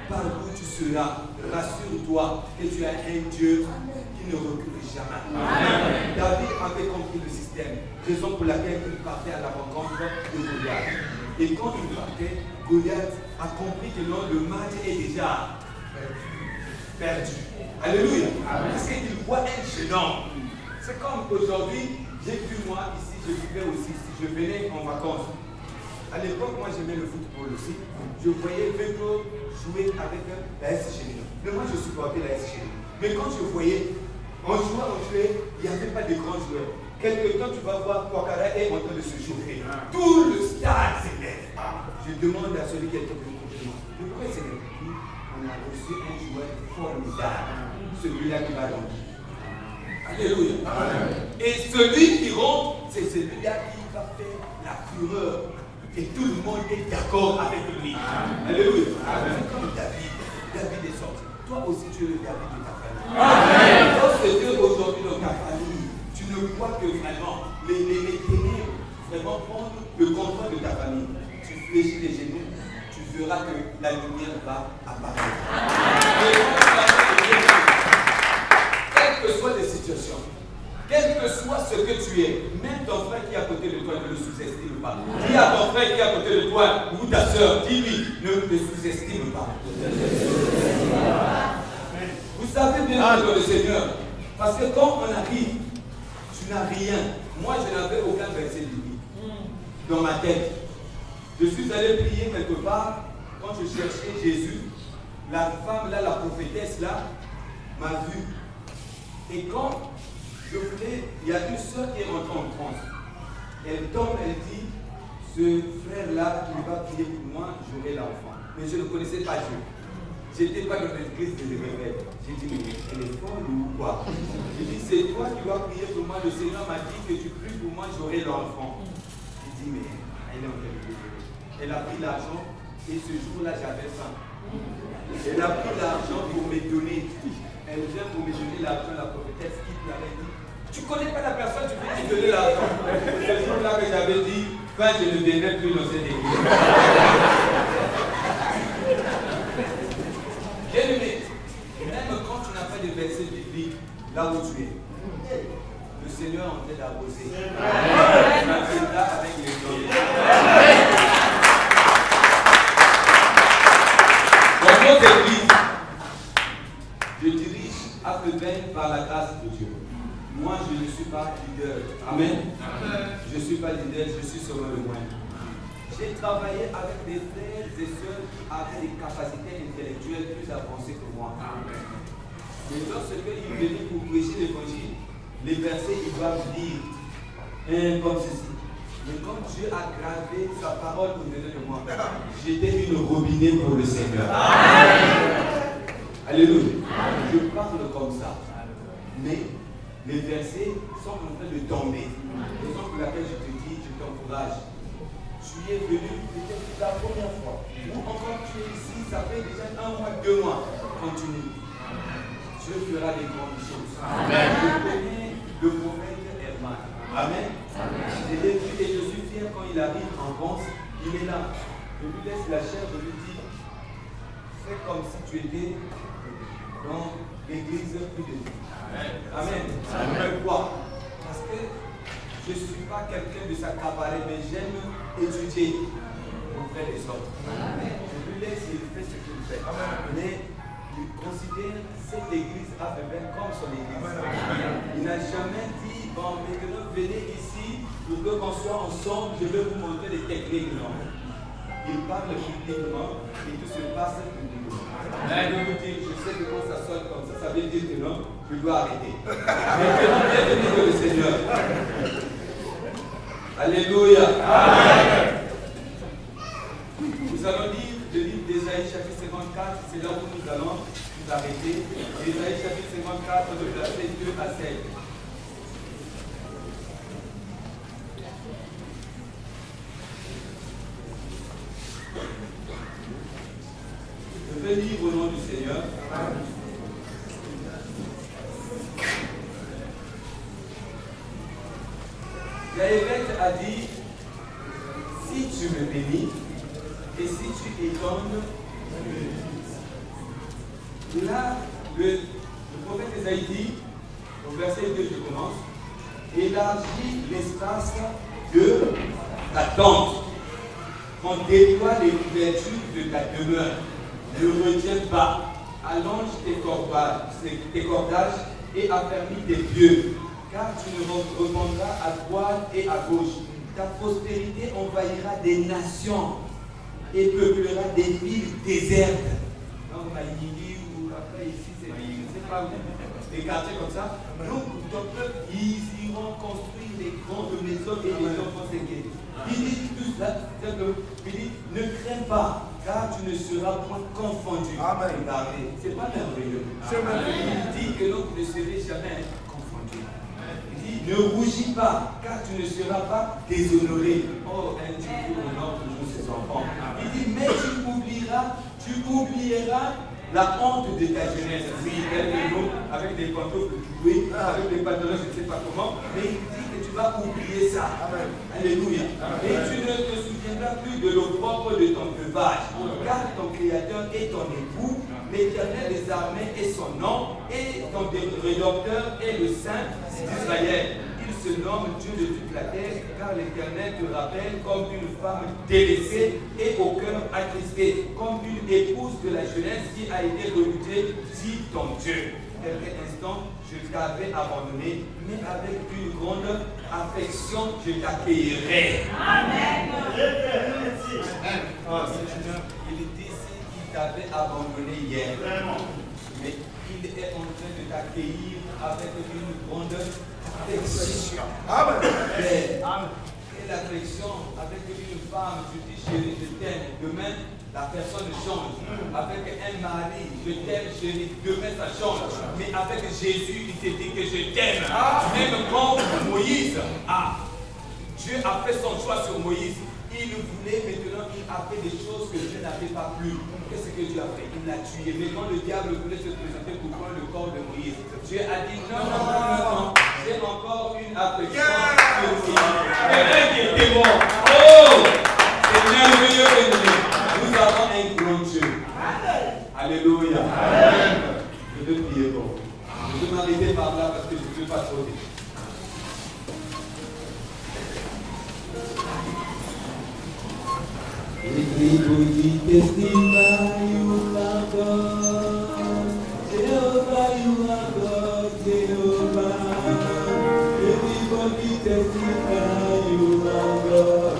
par où tu seras, rassure-toi que tu as un Dieu qui ne recule jamais. David avait compris le système, raison pour laquelle il partait à la rencontre de Goliath. Et quand il partait, Goliath a compris que le match est déjà perdu. Alléluia. Parce qu'il voit un jeune homme. C'est comme aujourd'hui, j'ai vu moi ici, je vivais aussi, si je venais en vacances. À l'époque, moi j'aimais le football aussi. Je voyais Vego jouer avec la S Chéline. Mais moi je supportais la S Chéline. Mais quand je voyais, on jouait, il n'y avait pas de grands joueurs. Quelque temps, tu vas voir Ouattara est en train de se chauffer. Tout le stade s'élève. Je demande à celui qui est au bout de moi, pourquoi c'est le on a reçu un joueur formidable, celui-là qui va rentrer. Alléluia. Et celui qui rentre, c'est celui-là qui va faire la fureur. Et tout le monde est d'accord avec lui. Alléluia. C'est comme David. David est sorti. Toi aussi, tu es le David de ta famille. Lorsque Dieu aujourd'hui dans ta famille, tu ne crois que vraiment les ténèbres vraiment prendre le contrôle de ta famille. Tu fléchis les genoux, tu verras que la lumière va apparaître. Quelles que soient les situations, quel que soit ce que tu es, même ton frère qui est à côté de toi, ne le sous-estime pas. Dis à ton frère qui est à côté de toi, ou ta soeur, dis-lui, ne le sous-estime pas. Vous savez bien dans le Seigneur, parce que quand on arrive, tu n'as rien. Moi, je n'avais aucun verset biblique dans ma tête. Je suis allé prier quelque part, quand je cherchais Jésus, la femme là, la prophétesse là, m'a vu. Et quand je voulais, il y a une soeur qui est rentrée en transe. Elle tombe, elle dit, ce frère-là qui va prier pour moi, j'aurai l'enfant. Mais je ne connaissais pas Dieu. Je n'étais pas dans l'église de réveil. J'ai dit, mais elle est folle ou quoi? J'ai dit, c'est toi qui vas prier pour moi. Le Seigneur m'a dit que tu pries pour moi, j'aurai l'enfant. J'ai dit, mais elle est en train de prier. Elle a pris l'argent et ce jour-là, j'avais faim. Elle a pris l'argent pour me donner. Elle vient pour me donner l'argent, la prophétesse qui m'avait dit, tu ne connais pas la personne, tu peux lui donner l'argent. C'est ce jour-là que j'avais dit, quand je ne viendrai plus dans cette église. Bien-aimé, même quand tu n'as pas de verset biblique là où tu es, le Seigneur est en train d'arroser. Tu es là avec les hommes. Dans notre église, je dirige Afleben par la grâce de Dieu. Moi, je ne suis pas leader. Amen. Je ne suis pas leader, je suis seulement le moyen. J'ai travaillé avec des frères et sœurs qui avaient des capacités intellectuelles plus avancées que moi. Mais lorsqu'ils venaient pour prêcher l'évangile, les versets, ils doivent lire comme ceci. Mais comme Dieu a gravé sa parole au-dedans de moi, j'étais une robinet pour le Seigneur. Alléluia. Je parle comme ça. Mais les versets sont en train de tomber. Raison pour laquelle je te dis, je t'encourage. Tu es venu peut-être la première fois. Ou encore tu es ici, ça fait déjà 1 mois, 2 mois. Continue. Dieu fera des grandes choses. Amen. Je connais le il est là. Je lui laisse la chair, je lui dis, fais comme si tu étais dans l'église plus de vie. Amen. Pourquoi? Parce que je ne suis pas quelqu'un de s'accaparer, mais j'aime étudier auprès des autres. Je lui laisse, il fait ce qu'il fait. Mais il considère cette église AFEBEN comme son église. Il n'a jamais dit, bon, maintenant venez ici pour qu'on soit ensemble, je vais vous montrer des techniques. Non. Il parle publiquement et tout se passe publiquement. Là, il vous dire, je sais que quand ça sonne comme ça veut dire que non, je dois arrêter. Maintenant, bienvenue dans le Seigneur. Alléluia. Amen. Nous allons lire le livre d'Ésaïe chapitre 54, c'est là où nous allons nous arrêter. Ésaïe chapitre 54, de verset 2 à 7. Je vais lire au nom du Seigneur. Jaëvet a dit, si tu me bénis et si tu étonnes, là, le prophète Ésaïe dit, au verset 2, je commence, élargis l'espace de ta tente, on déploie les couvertures de ta demeure, ne retiens pas, allonge tes cordages et affermis tes pieux, car tu ne répondras à droite et à gauche. Ta prospérité envahira des nations et peuplera des villes désertes. Donc, ou après ici, c'est je ne sais pas où, des quartiers comme ça. Donc, ton peuple, ils iront construire des grandes maisons et les gens vont s'inquiéter. Il dit tout ça, il dit, ne crains pas, car tu ne seras point confondu. Amen. Regardez, c'est pas merveilleux. C'est merveilleux. Il dit que l'on ne serait jamais confondu. Il dit, ne rougis pas, car tu ne seras pas déshonoré. Oh, un Dieu qui honore toujours ses enfants. Il dit, mais tu oublieras la honte de ta jeunesse. Oui, nous, avec des pantoufles jouées, avec des pantalons, je ne sais pas comment, mais il dit que tu vas oublier ça. Amen. Alléluia. Amen. Et tu ne te souviendras plus de l'opprobre de ton veuvage, car ton Créateur est ton époux, l'Éternel des armées est son nom, et ton Rédempteur est le Saint d'Israël. Il se nomme Dieu de toute la terre, car l'Éternel te rappelle comme une femme délaissée et au cœur attristé, comme une épouse de la jeunesse qui a été redoutée, dit ton Dieu. Quelques instants, je t'avais abandonné, mais avec une grande affection, je t'accueillerai. Amen. Il dit qu'il t'avait abandonné hier, mais il est en train de t'accueillir avec une grande affection. Amen. Et l'affection avec une femme, tu dis chérie, je t'aime. Demain, la personne change. Avec un mari, je t'aime chérie. Demain, ça change. Mais avec Jésus, il te dit que je t'aime. Même quand Moïse, Dieu a fait son choix sur Moïse. Il voulait, maintenant il a fait des choses que Dieu n'avait pas plu. Qu'est-ce que Dieu a fait? Il l'a tué. Maintenant le diable voulait se présenter pour prendre le corps de Moïse. Dieu a dit non. J'ai encore une affection sur lui. Quelqu'un qui était mort. Oh! C'est merveilleux. Nous avons un grand Dieu. Alléluia. Amen. Je veux prier pour vous. Je vais m'arrêter par là parce que je ne veux pas trop dire. Everybody testify you are God, Jehovah you are God, Jehovah. Everybody testify you are God,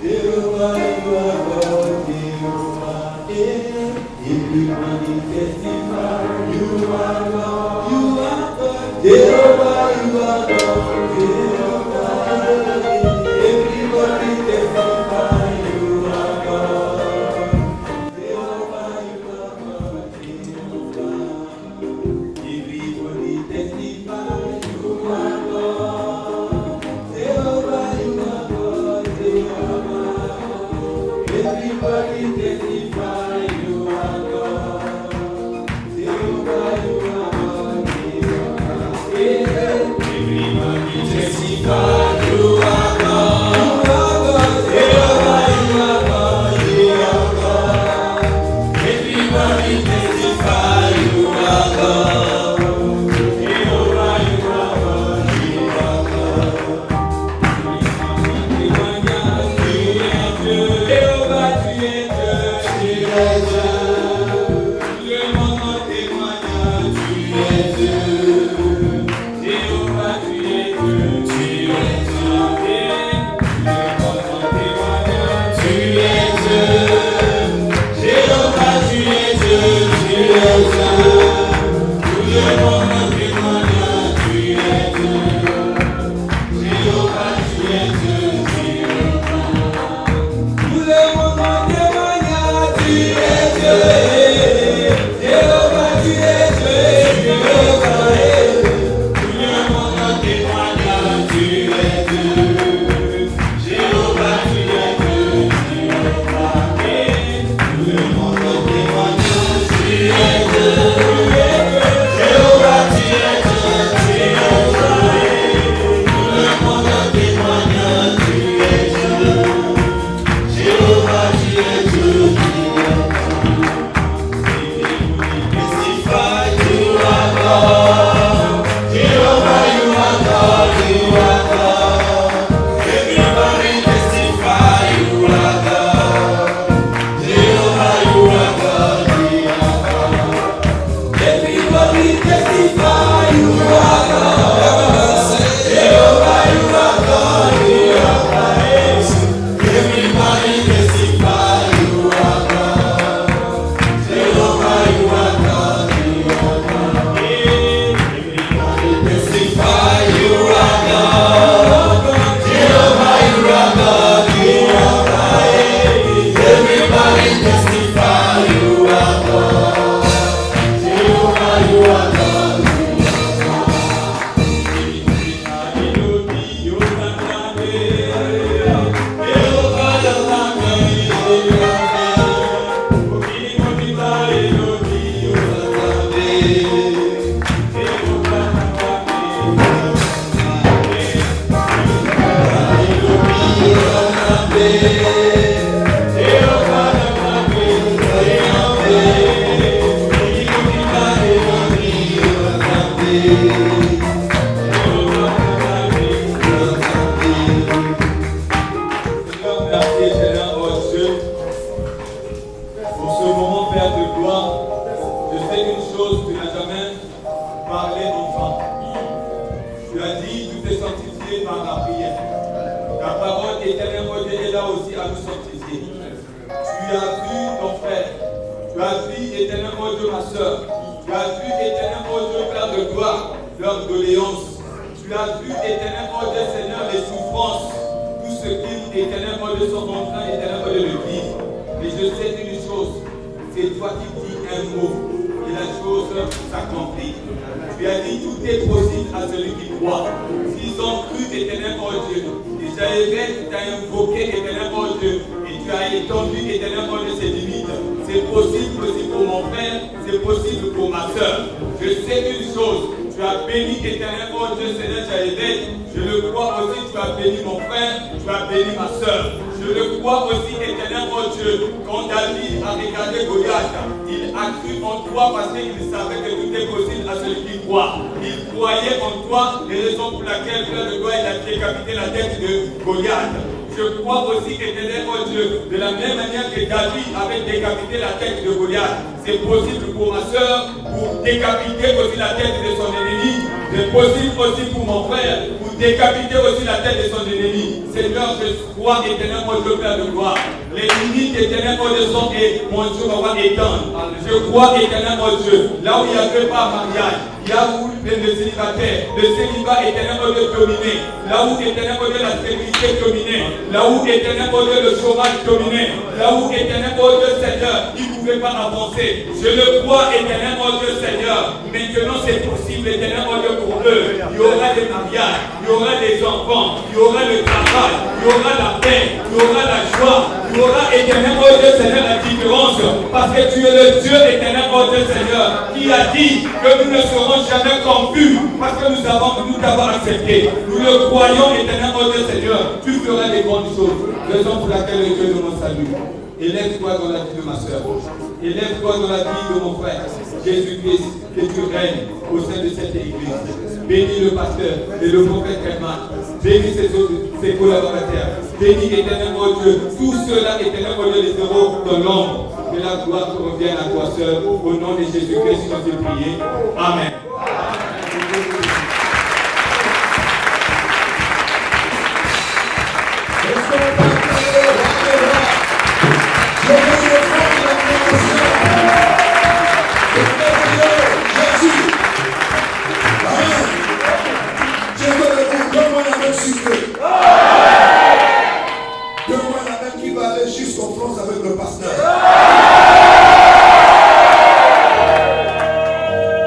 Jehovah you are God, Jehovah. Everybody testify you are God, Jehovah you are God, Jehovah. Everybody testify. Everybody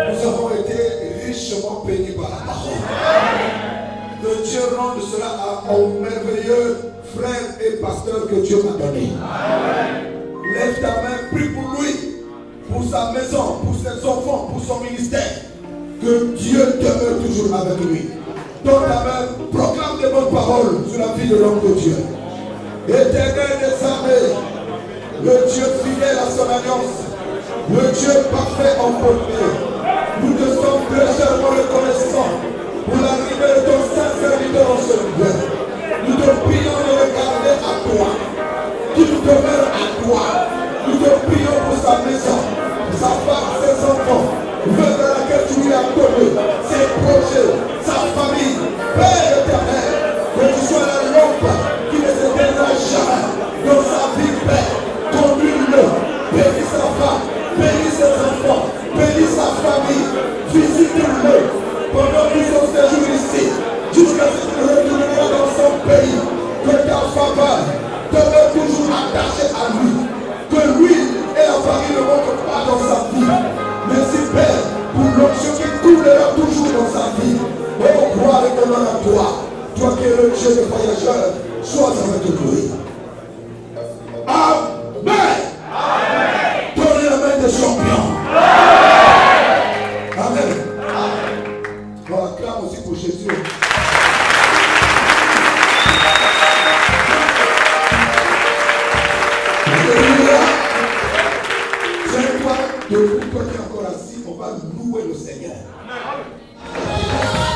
Nous avons été demande cela à mon merveilleux frère et pasteur que Dieu m'a donné. Lève ta main, prie pour lui, pour sa maison, pour ses enfants, pour son ministère. Que Dieu demeure toujours avec lui. Donne ta main, proclame des bonnes paroles sur la vie de l'homme de Dieu. Éternel des armées, le Dieu fidèle à son alliance, le Dieu parfait en bonté. Nous te sommes très chèrement reconnaissants pour l'arrivée de ton saint serviteur en ce lieu. Nous te prions de regarder à toi, qu'il demeure à toi. Nous te prions pour sa maison, sa femme, ses enfants, l'œuvre à laquelle tu lui as donné, ses projets, sa famille. Père éternel, que tu sois la lampe qui ne s'éteindra jamais dans sa vie, Père. Conduis-le, bénis sa femme, bénis ses enfants, bénis sa famille, visite-le pendant tout son séjour ici, jusqu'à ce qu'il retournera dans son pays. Que ta faveur demeure toujours attachée à lui, que l'huile et la farine ne manquent pas dans sa vie. Merci Père pour l'onction qui coulera toujours dans sa vie. Oh, gloire et honneur à toi, toi qui es le Dieu des voyageurs, sois avec lui. Amen. Donnez la main des champions. Amen. On acclame aussi pour Jésus. Alléluia. Tiens-toi debout, toi qui es encore assis, on va louer le Seigneur. Thank you.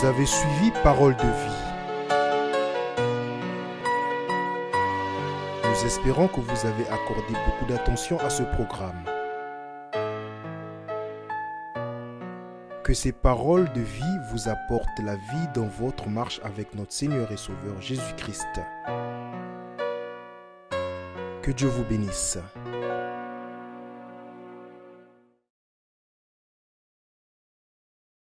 Vous avez suivi Parole de vie. Nous espérons que vous avez accordé beaucoup d'attention à ce programme. Que ces paroles de vie vous apportent la vie dans votre marche avec notre Seigneur et Sauveur Jésus-Christ. Que Dieu vous bénisse.